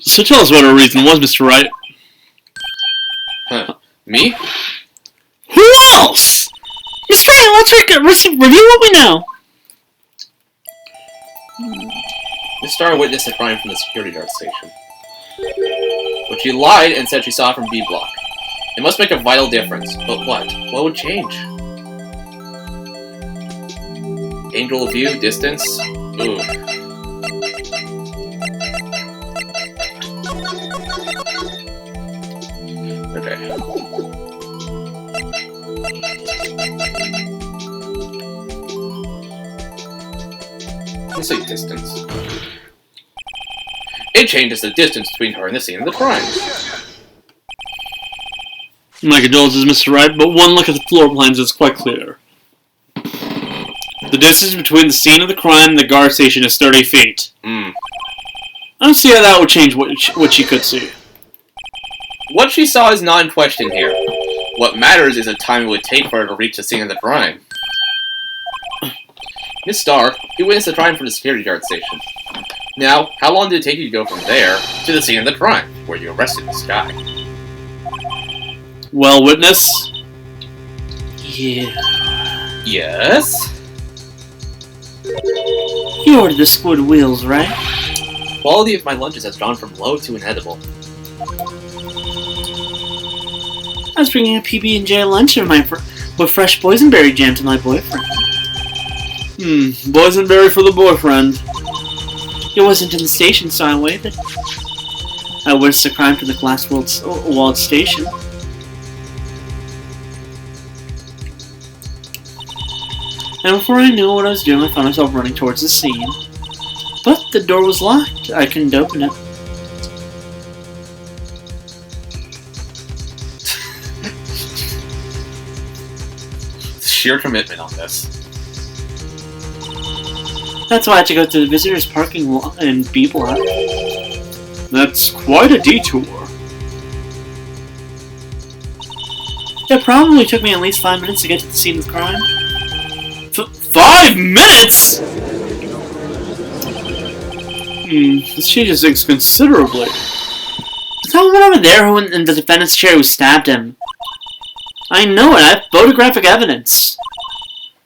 So tell us what her reason was, Mr. Wright. Huh. Me? Who else? Miss Wright, let's review what we know. Miss Starr witnessed a crime from the security guard station. But she lied and said she saw it from B block. It must make a vital difference. But what? What would change? Angel of view, distance? Ooh. Okay. Let's say distance. It changes the distance between her and the scene of the crime. My condolences, Mr. Wright, but one look at the floor plans is quite clear. The distance between the scene of the crime and the guard station is 30 feet. I don't see how that would change what she could see. What she saw is not in question here. What matters is the time it would take for her to reach the scene of the crime. Miss Starr, you witnessed the crime from the security guard station. Now, how long did it take you to go from there to the scene of the crime, where you arrested this guy? Well, witness? Yeah. Yes? You ordered the squid wheels, right? Quality of my lunches has gone from low to inedible. I was bringing a PB&J lunch with fresh boysenberry jam to my boyfriend. Boysenberry for the boyfriend. It wasn't in the station, so I waited. I witnessed the crime from the glass-walled station. And before I knew what I was doing, I found myself running towards the scene. But the door was locked. I couldn't open it. Sheer commitment on this. That's why I had to go to the visitors' parking lot in B block. That's quite a detour. It probably took me at least 5 minutes to get to the scene of the crime. 5 minutes?! This changes things considerably. Is that woman over there who in the defendant's chair who stabbed him? I know it. I have photographic evidence.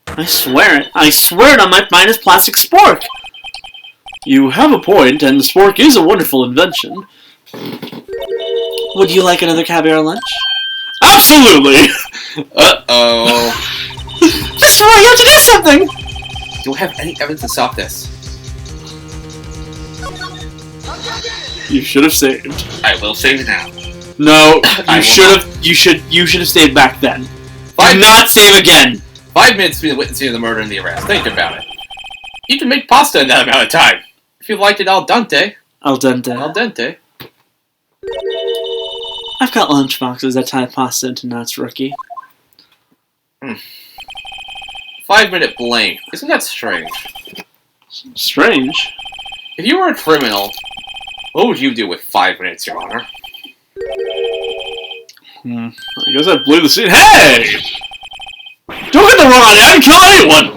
I swear it. I swear it on my finest plastic spork. You have a point, and the spork is a wonderful invention. Would you like another caviar lunch? Absolutely! Uh-oh. Just why you have to do something! Do we have any evidence to stop this? You should have saved. I will save now. No, you should have saved back then. Do not save again! 5 minutes between the witnessing of the murder and the arrest. Think about it. You can make pasta in that amount of time. If you liked it al dente. Al dente. Al dente. I've got lunch boxes that tie pasta into knots, rookie. 5 minute blank. Isn't that strange? Strange? If you were a criminal, what would you do with 5 minutes, Your Honor? I guess I blew the scene. Hey! Don't get the wrong idea. I didn't kill anyone!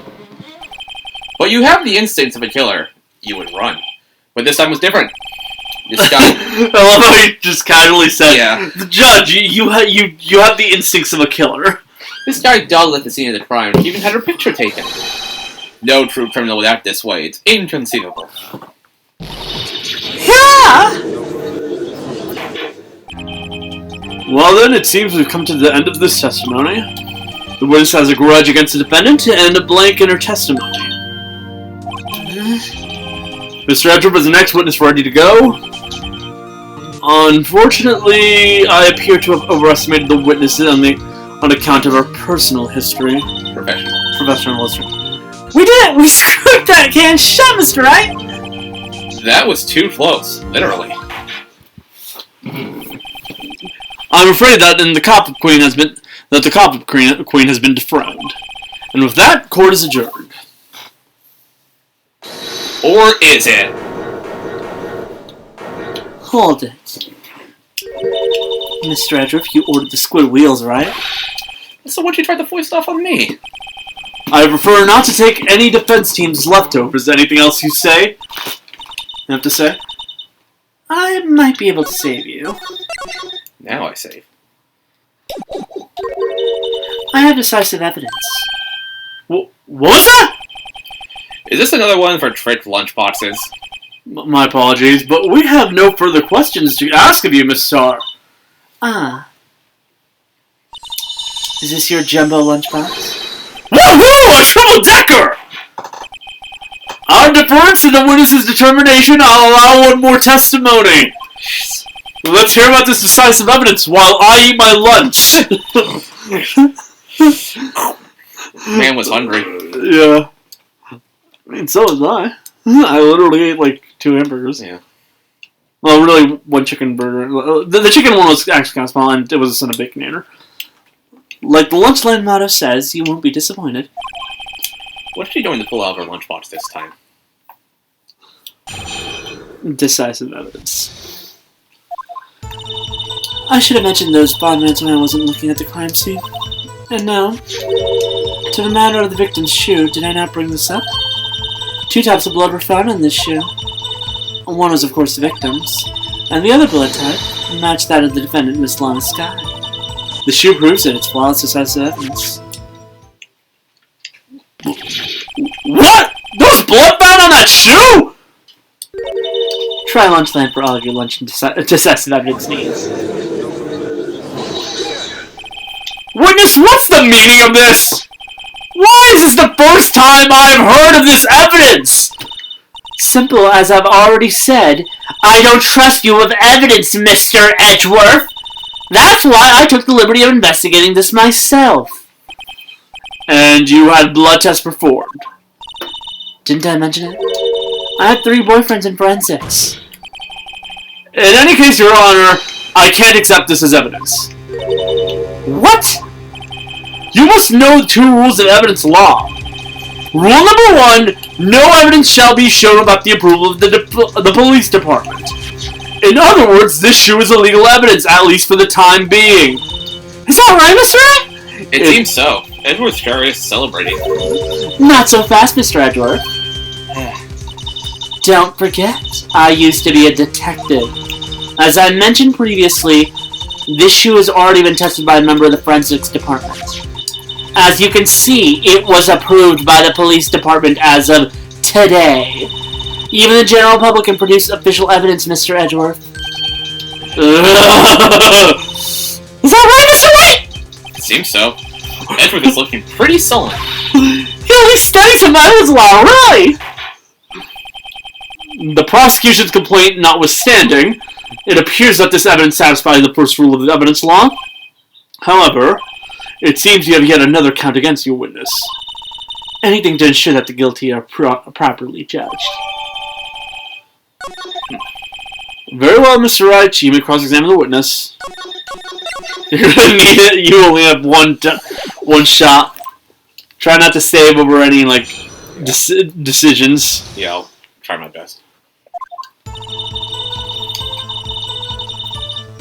But you have the instincts of a killer. You would run. But this time was different. This guy... I love how he just casually said, Yeah. The judge, you have the instincts of a killer. This guy dug at the scene of the crime. He even had her picture taken. No true criminal would act this way. It's inconceivable. Yeah! Well then, it seems we've come to the end of this testimony. The witness has a grudge against the defendant and a blank in her testimony. Mr. Edrup is the next witness ready to go. Unfortunately, I appear to have overestimated the witnesses on account of her personal history. Professional history. We did it! We screwed that can shut, Mr. Wright! That was too close. Literally. I'm afraid that the cop queen has been dethroned. And with that, court is adjourned. Or is it? Hold it. Mr. Edrup, you ordered the squid wheels, right? So what'd you try to foist off on me? I prefer not to take any defense team's leftovers. Anything else you have to say? I might be able to save you. Now I save. I have decisive evidence. What was that? Is this another one for tricked lunchboxes? My apologies, but we have no further questions to ask of you, Miss Starr. Ah. Is this your jumbo lunchbox? Woohoo! A triple-decker! Out of deference to the witness's determination, I'll allow one more testimony. Let's hear about this decisive evidence while I eat my lunch. Man was hungry. Yeah. I mean, so was I. I literally ate like 2 hamburgers. Yeah. Well, really, 1 chicken burger. The chicken one was actually kind of small, and it was a Baconator. Like the Lunchline motto says, you won't be disappointed. What's she doing to pull out of her lunchbox this time? Decisive evidence. I should have mentioned those 5 minutes when I wasn't looking at the crime scene. And now, to the matter of the victim's shoe, did I not bring this up? 2 types of blood were found in this shoe. One was, of course, the victim's, and the other blood type matched that of the defendant, Miss Lana Sky. The shoe proves it. It's flawless decisive evidence. What? There was blood found on that shoe? Try Lunchtime for all of your lunch and decisive evidence needs. Witness, what's the meaning of this? Why is this the first time I've heard of this evidence? Simple as I've already said, I don't trust you with evidence, Mr. Edgeworth. That's why I took the liberty of investigating this myself. And you had blood tests performed. Didn't I mention it? I had 3 boyfriends in forensics. In any case, Your Honor, I can't accept this as evidence. What? You must know the 2 rules of evidence law. Rule number 1, no evidence shall be shown about the approval of the police department. In other words, this shoe is illegal evidence, at least for the time being. Is that right, Mr. Wright? It seems so. Edward's sure is celebrating. Not so fast, Mr. Edgeworth. Don't forget, I used to be a detective. As I mentioned previously, this shoe has already been tested by a member of the forensics department. As you can see, it was approved by the police department as of today. Even the general public can produce official evidence, Mr. Edgeworth. Is that right, Mr. Wright? It seems so. Edward is looking pretty sullen. He studied some evidence law, really? The prosecution's complaint notwithstanding, it appears that this evidence satisfies the first rule of the evidence law. However, it seems you have yet another count against your witness. Anything to ensure that the guilty are properly judged. Very well, Mr. Wright. You may cross-examine the witness. You're gonna need it. You only have one shot. Try not to save over any decisions. Yeah, I'll try my best.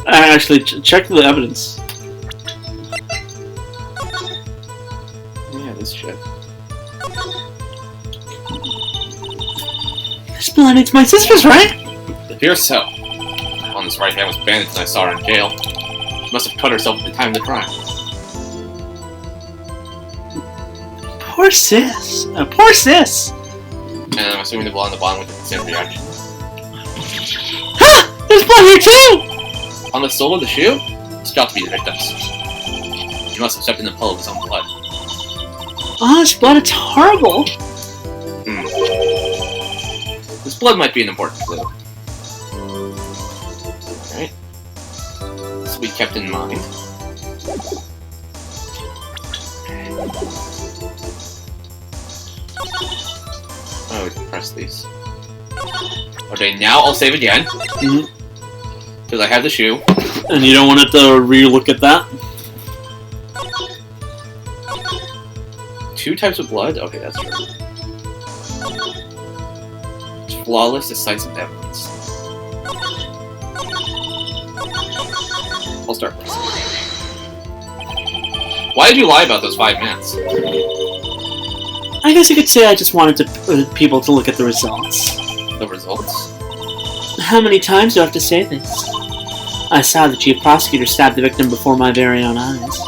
Actually, check the evidence. Yeah, this shit. This blood, it's my sister's, right? It appears so. On this right hand was bandaged and I saw her in jail. She must have cut herself at the time of the crime. Poor sis. Poor sis. And I'm assuming the blood on the bottom with the same reaction. Ha! There's blood here too! On the sole of the shoe? It's got to be the victim's. He must have stepped in the puddle of his own blood. Oh, this blood, it's horrible. This blood might be an important clue. Alright. This will be kept in mind. Oh, we can press these. Okay, now I'll save again. Because I have the shoe. And you don't want it to re-look at that? 2 types of blood? Okay, that's true. Flawless, decisive evidence. I'll start pressing. Why did you lie about those 5 minutes? I guess you could say I just wanted people to look at the results. The results? How many times do I have to say this? I saw the chief prosecutor stab the victim before my very own eyes.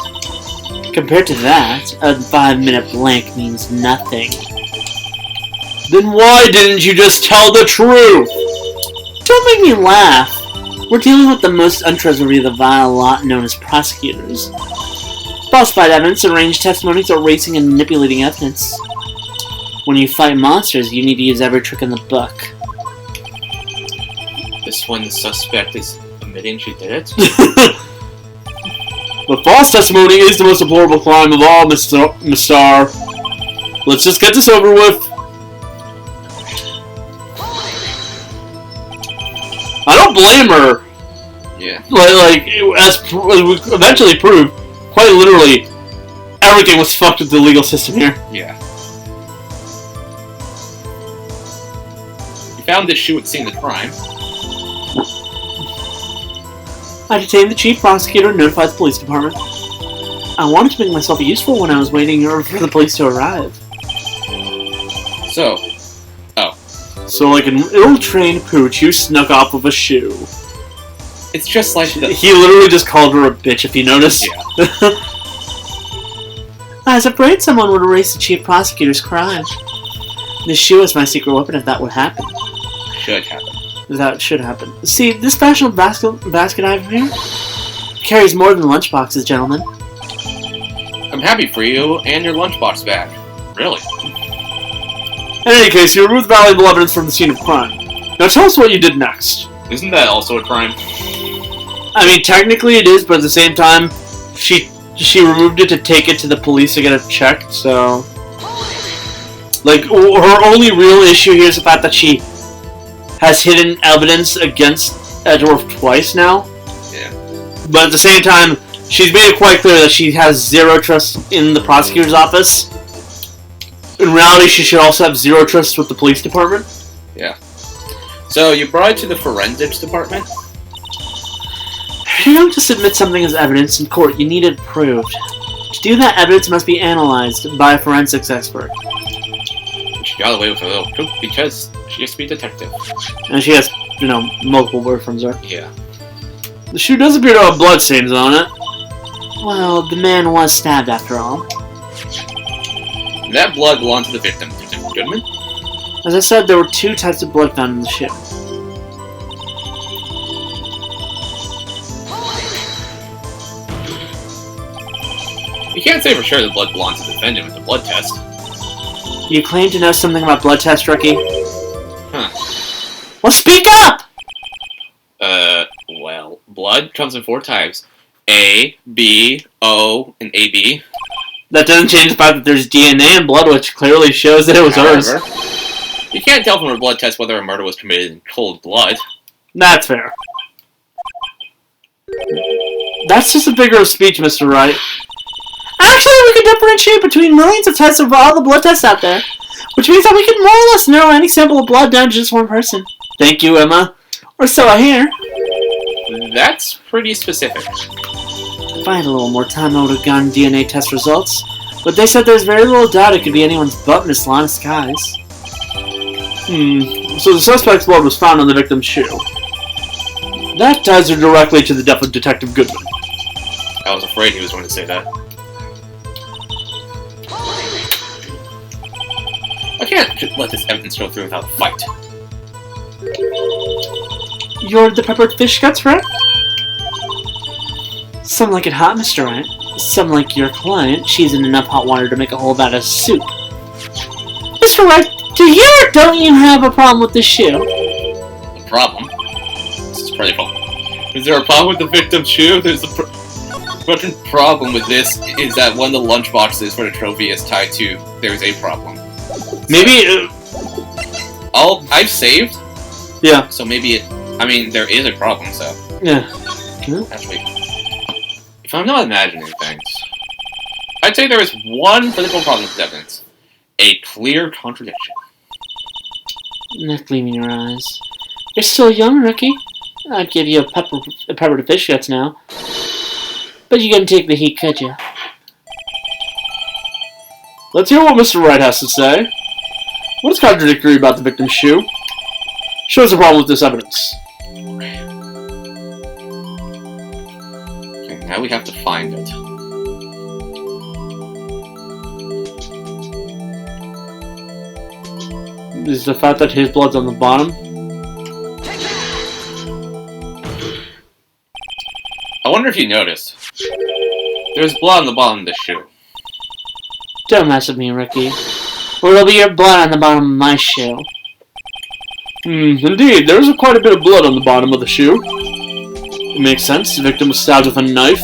Compared to that, a 5-minute blank means nothing. Then why didn't you just tell the truth? Don't make me laugh. We're dealing with the most untrustworthy of the vile lot known as prosecutors. Falsified evidence, arranged testimonies, or erasing and manipulating evidence. When you fight monsters, you need to use every trick in the book. This one, the suspect is admitting she did it? But false testimony is the most deplorable crime of all, Mr. Let's just get this over with. I don't blame her. Yeah. As we eventually proved, quite literally, everything was fucked with the legal system here. Yeah. You found this shoe at the scene of the crime. I detained the chief prosecutor and notified the police department. I wanted to make myself useful when I was waiting for the police to arrive. So. Oh. So, like an ill-trained pooch, you snuck off with a shoe. It's just like the... He literally just called her a bitch, if you noticed. Yeah. I was afraid someone would erase the chief prosecutor's crime. The shoe is my secret weapon if that would happen. Should happen. That should happen. See, this special basket I have here carries more than lunchboxes, gentlemen. I'm happy for you and your lunchbox bag. Really? In any case, you removed valuable evidence from the scene of crime. Now tell us what you did next. Isn't that also a crime? I mean, technically it is, but at the same time, she removed it to take it to the police to get it checked, so... Like, her only real issue here is the fact that she has hidden evidence against Edgeworth twice now. Yeah. But at the same time, she's made it quite clear that she has zero trust in the prosecutor's office. In reality, she should also have zero trust with the police department. Yeah. So, you brought it to the forensics department? You don't just admit something as evidence in court, you need it proved. To do that, evidence must be analyzed by a forensics expert. She got away with a little coup because she used to be a detective. And she has, multiple boyfriends, right? Yeah. The shoe does appear to have bloodstains on it. Well, the man was stabbed after all. That blood belonged to the victim, Detective Goodman. As I said, there were 2 types of blood found in the shoe. You can't say for sure the blood belongs to the defendant with the blood test. You claim to know something about blood tests, rookie? Huh. Well, speak up! Well, blood comes in 4 types. A, B, O, and AB. That doesn't change the fact that there's DNA in blood, which clearly shows that it was However, hers. you can't tell from a blood test whether a murder was committed in cold blood. That's fair. That's just a figure of speech, Mr. Wright. Actually, we can differentiate between millions of tests of all the blood tests out there, which means that we can more or less narrow any sample of blood down to just one person. Thank you, Emma. Or so I hear. That's pretty specific. If I had a little more time, I would have gotten DNA test results. But they said there's very little doubt it could be anyone's but Miss Lana Skies. So the suspect's blood was found on the victim's shoe. That ties her directly to the death of Detective Goodman. I was afraid he was going to say that. I can't let this evidence go through without a fight. You're the peppered fish guts, right? Some like it hot, Mr. Wright. Some like your client. She's in enough hot water to make a whole vat of soup. Mr. Wright, do you or don't you have a problem with this shoe? The problem? This is pretty cool. Is there a problem with the victim's shoe? There's a problem with this is that one of the lunchboxes for the trophy is tied to there's a problem. Maybe... I've saved. Yeah. So maybe there is a problem, so. Yeah. Actually, if I'm not imagining things, I'd say there is one physical problem with this evidence. A clear contradiction. Not gleaming your eyes. You're still young, rookie. I'd give you a pepper to fish guts now. But you couldn't take the heat, could you? Let's hear what Mr. Wright has to say. What is contradictory about the victim's shoe? Shows a problem with this evidence. Okay, now we have to find it. Is the fact that his blood's on the bottom? I wonder if you noticed. There's blood on the bottom of the shoe. Don't mess with me, rookie. Or it'll be your blood on the bottom of my shoe. Indeed, there's quite a bit of blood on the bottom of the shoe. It makes sense, the victim was stabbed with a knife.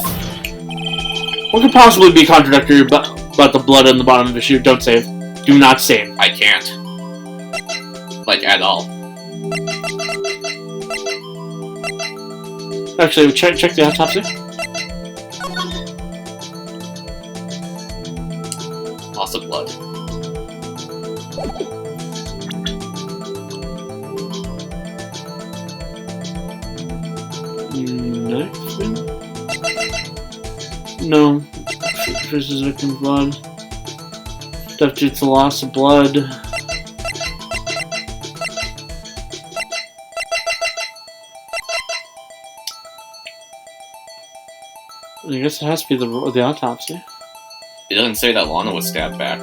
What could possibly be contradictory about the blood on the bottom of the shoe? Don't save. Do not save. I can't. Like, at all. Actually, check the autopsy. Loss of blood. No. Versus victim's blood. Death due to loss of blood. I guess it has to be the autopsy. It doesn't say that Lana was stabbed back.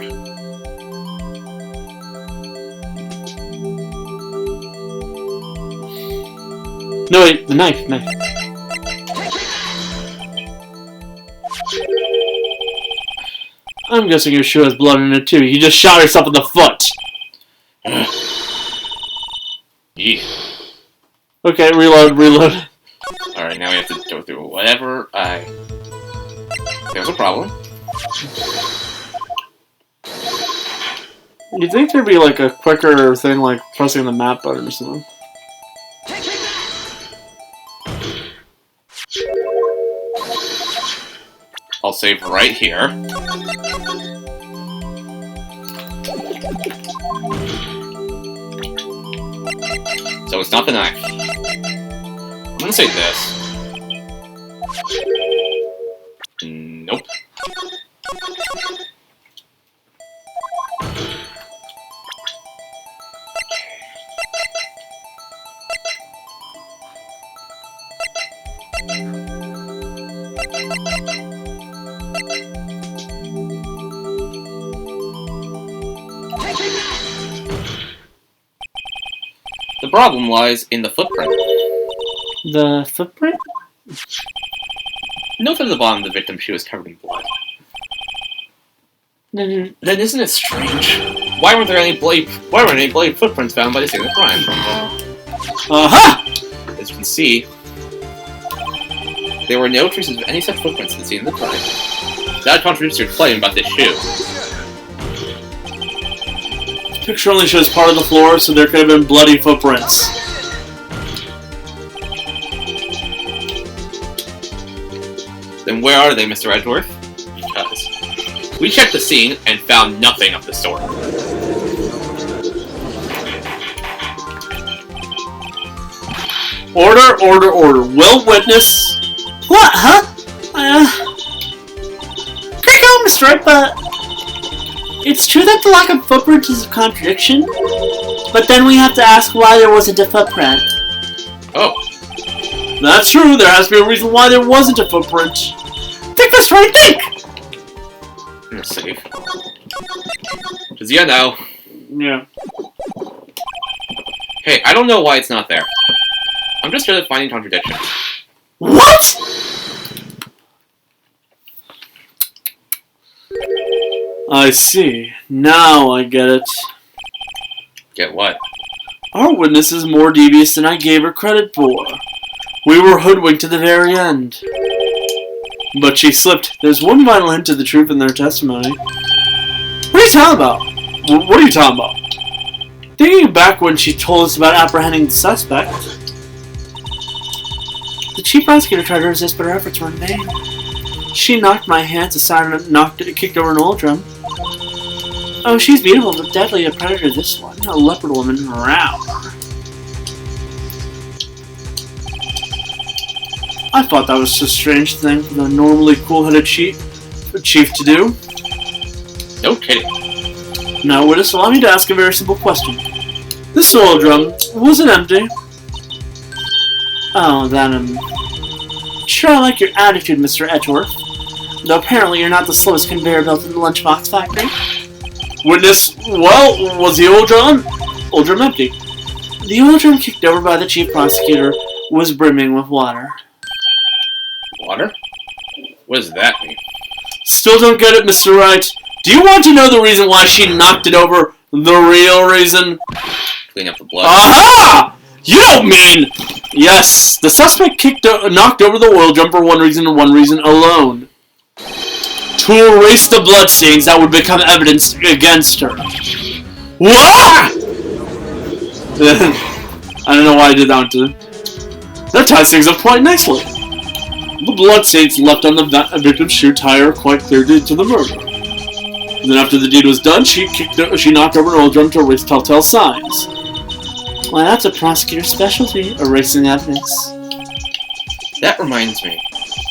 No, wait, the knife. I'm guessing your shoe has blood in it too. You just shot yourself in the foot. Yeah. Okay, reload. Alright, now we have to go through whatever I... There's a problem. You'd think there'd be like a quicker thing like pressing the map button or something. I'll save right here. So it's not the knife. I'm gonna say this. Nope. The problem lies in the footprint. The footprint? Note at the bottom of the victim's shoe is covered in blood. Then Then isn't it strange? Why weren't any bloody footprints found by the scene of the crime? aha! As you can see, there were no traces of any such footprints at the scene of the crime. That contradicts your claim about this shoe. Picture only shows part of the floor, so there could have been bloody footprints. Then where are they, Mr. Edgeworth? Because we checked the scene and found nothing of the sort. Order. Will witness. What, huh? Great go, Mr. Wright, but it's true that the lack of footprint is a contradiction, but then we have to ask why there wasn't a footprint. Oh. That's true, there has to be a reason why there wasn't a footprint. Think this right, think! Let's see. Because you know. Yeah. Hey, I don't know why it's not there. I'm just good at finding contradictions. What?! I see. Now I get it. Get what? Our witness is more devious than I gave her credit for. We were hoodwinked to the very end. But she slipped. There's one vital hint to the truth in their testimony. What are you talking about? What are you talking about? Thinking back when she told us about apprehending the suspect, the chief prosecutor tried to resist, but her efforts were in vain. She knocked my hands aside and kicked over an old drum. Oh, she's beautiful, but deadly a predator, this one. A leopard woman. Row. I thought that was a strange thing for the normally cool-headed chief to do. No kidding. Now, witness, allow me to ask a very simple question. This oil drum, was it empty? Oh, Sure, I like your attitude, Mr. Edgeworth. Though apparently you're not the slowest conveyor belt in the lunchbox factory. Witness, well, was the oil drum empty? The oil drum kicked over by the chief prosecutor was brimming with water. Water? What does that mean? Still don't get it, Mr. Wright. Do you want to know the reason why she knocked it over? The real reason? Clean up the blood. Aha! You don't mean... Yes, the suspect knocked over the oil drum for one reason and one reason alone. To erase the bloodstains that would become evidence against her. What? I don't know why I did that to them. That ties things up quite nicely. The bloodstains left on the victim's shoe tire quite cleared into the murder. Then after the deed was done, she knocked over an oil drum to erase telltale signs. Why, that's a prosecutor's specialty, erasing evidence. That reminds me.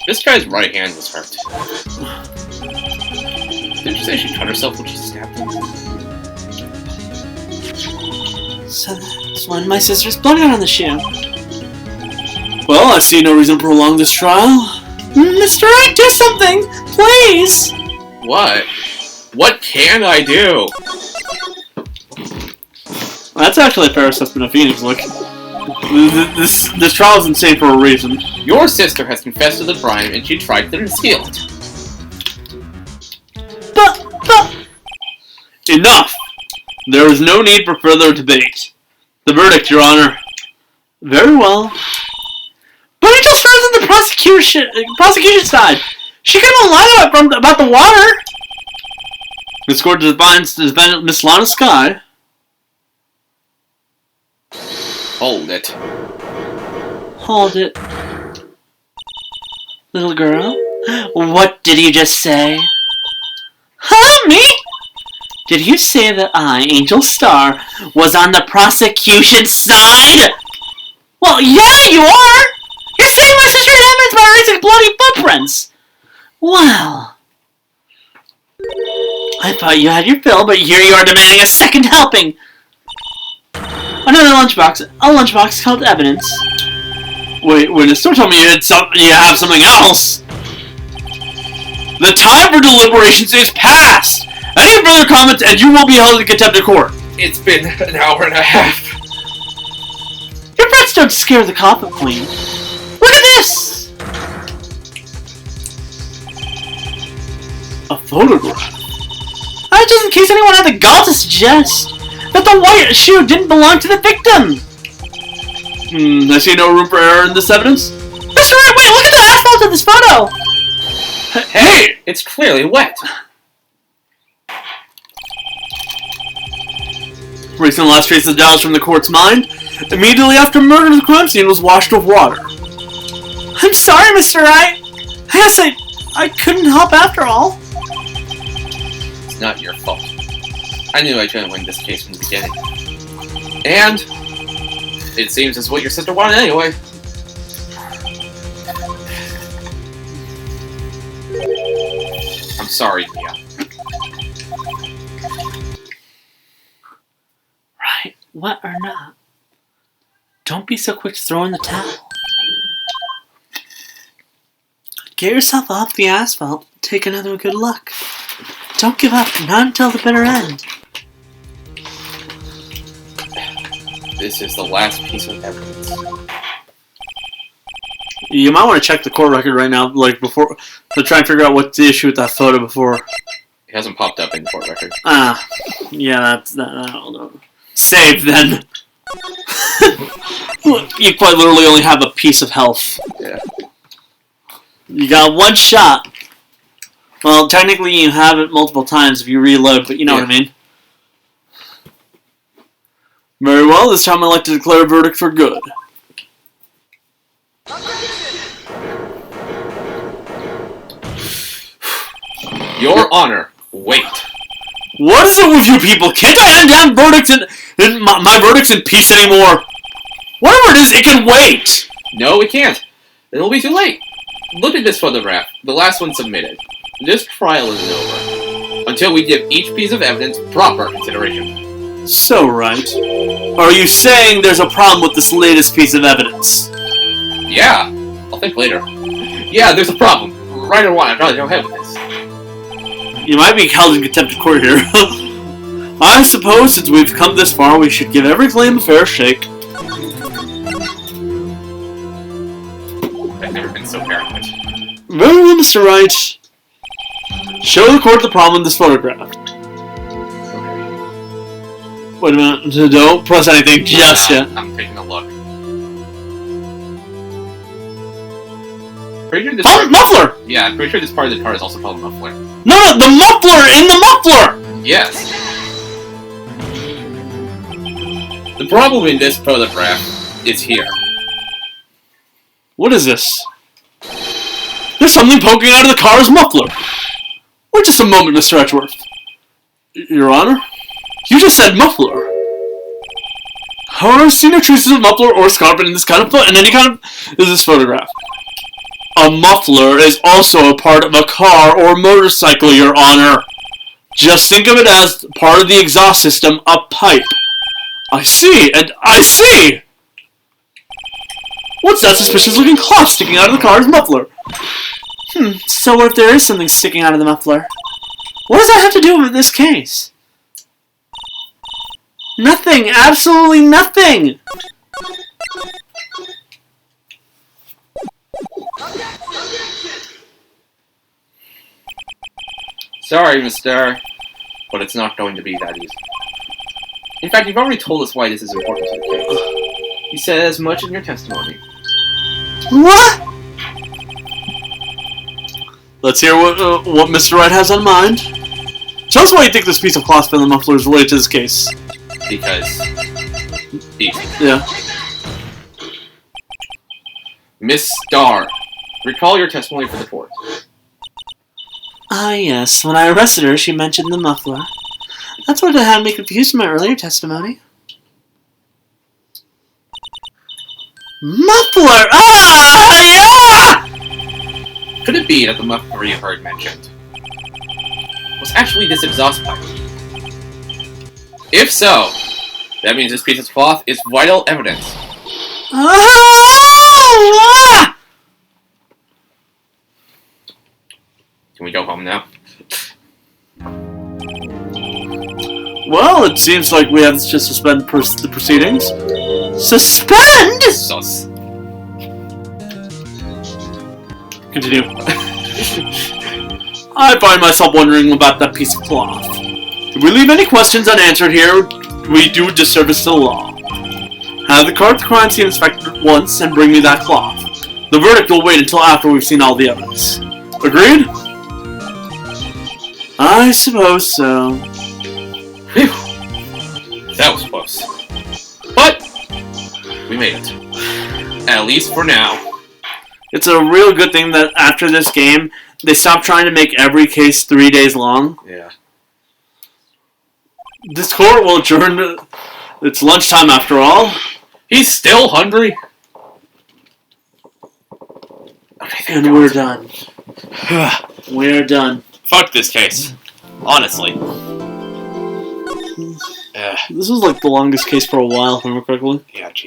This guy's right hand was hurt. Didn't you say she cut herself when she stabbed him? So that's when my sister's blood got on the shoe. Well, I see no reason to prolong this trial. Mr. Wright, do something! Please! What? What can I do? That's actually a fair assessment of Phoenix look. This trial is insane for a reason. Your sister has confessed to the crime and she tried to conceal it. But... Enough! There is no need for further debate. The verdict, Your Honor. Very well. But Angel Star's on the prosecution side. She couldn't lie about the water. This court defines the defendant Miss Lana Sky. Hold it. Hold it. Little girl? What did you just say? Huh, me? Did you say that I, Angel Star, was on the prosecution side? Well, yeah, you are! You're saying my sister had evidence by erasing bloody footprints! Well... I thought you had your fill, but here you are demanding a second helping! Another lunchbox. A lunchbox called evidence. Wait, witness, don't tell me you have something else! The time for deliberations is past! Any further comments and you will be held in contempt of court. It's been an hour and a half. Your friends don't scare the coffin queen. Look at this! A photograph? Just in case anyone had the gall to suggest that the white shoe didn't belong to the victim. I see no room for error in this evidence. Mr. Wright, wait, look at the asphalt of this photo! Hey, it's clearly wet. Recent last trace of doubt from the court's mind. Immediately after murder, the crime scene was washed with water. I'm sorry, Mr. Wright. I guess I couldn't help after all. It's not your fault. I knew I couldn't win this case from the beginning. And it seems it's what your sister wanted anyway. I'm sorry, Mia. Right, what or not? Don't be so quick to throw in the towel. Get yourself off the asphalt. Take another good look. Don't give up, not until the bitter end. This is the last piece of evidence. You might want to check the court record right now, like before, to try and figure out what's the issue with that photo before. It hasn't popped up in the court record. Ah, yeah, that'll save then. You quite literally only have a piece of health. Yeah. You got one shot. Well, technically you have it multiple times if you reload, but you know what I mean. Very well, this time I'd like to declare a verdict for good. Your Honor, wait. What is it with you people? Can't I hand down verdicts and my verdicts in peace anymore? Whatever it is, it can wait! No, it can't. It'll be too late. Look at this photograph, the last one submitted. This trial isn't over until we give each piece of evidence proper consideration. So, Wright, are you saying there's a problem with this latest piece of evidence? Yeah, I'll think later. Yeah, there's a problem. Right or wrong, I'd rather go ahead with this. You might be held in contempt of court here. I suppose since we've come this far, we should give every claim a fair shake. I've never been so paranoid. Very well, Mr. Wright. Show the court the problem in this photograph. Okay. Wait a minute. Don't press anything just yet. I'm taking a look. Pretty sure this Muffler! Yeah, I'm pretty sure this part of the car is also called a muffler. No, the muffler in the muffler! Yes. The problem in this photograph is here. What is this? There's something poking out of the car's muffler. Wait just a moment, Mr. Edgeworth. Your Honor? You just said muffler. However, I've seen no traces of muffler or scarping in this kind of in any kind of this photograph. A muffler is also a part of a car or motorcycle, Your Honor. Just think of it as part of the exhaust system, a pipe. I see, and I see! What's that suspicious-looking cloth sticking out of the car's muffler? So what if there is something sticking out of the muffler? What does that have to do with this case? Nothing! Absolutely nothing! Sorry, mister, but it's not going to be that easy. In fact, you've already told us why this is important to the case. You said as much in your testimony. What? Let's hear what Mr. Wright has on mind. Tell us why you think this piece of cloth in the muffler is related to this case. Because... easy. Yeah. Miss Starr, recall your testimony for the court. Ah, yes. When I arrested her, she mentioned the muffler. That's what had me confused in my earlier testimony. Muffler! Ah! Yeah! Could it be that the muffler you heard mentioned was actually this exhaust pipe? If so, that means this piece of cloth is vital evidence. Ah! Can we go home now? Well, it seems like we have to suspend the proceedings. Suspend? Sus. Continue. I find myself wondering about that piece of cloth. If we leave any questions unanswered here, we do a disservice to the law. Have the crime scene inspected once and bring me that cloth. The verdict will wait until after we've seen all the evidence. Agreed? I suppose so. Phew. That was close. But we made it. At least for now. It's a real good thing that after this game, they stopped trying to make every case 3 days long. Yeah. This court will adjourn. It's lunchtime after all. He's still hungry. Okay, And we're done. We're done. Fuck this case. Honestly. This is like the longest case for a while, if I remember correctly. Yeah, geez.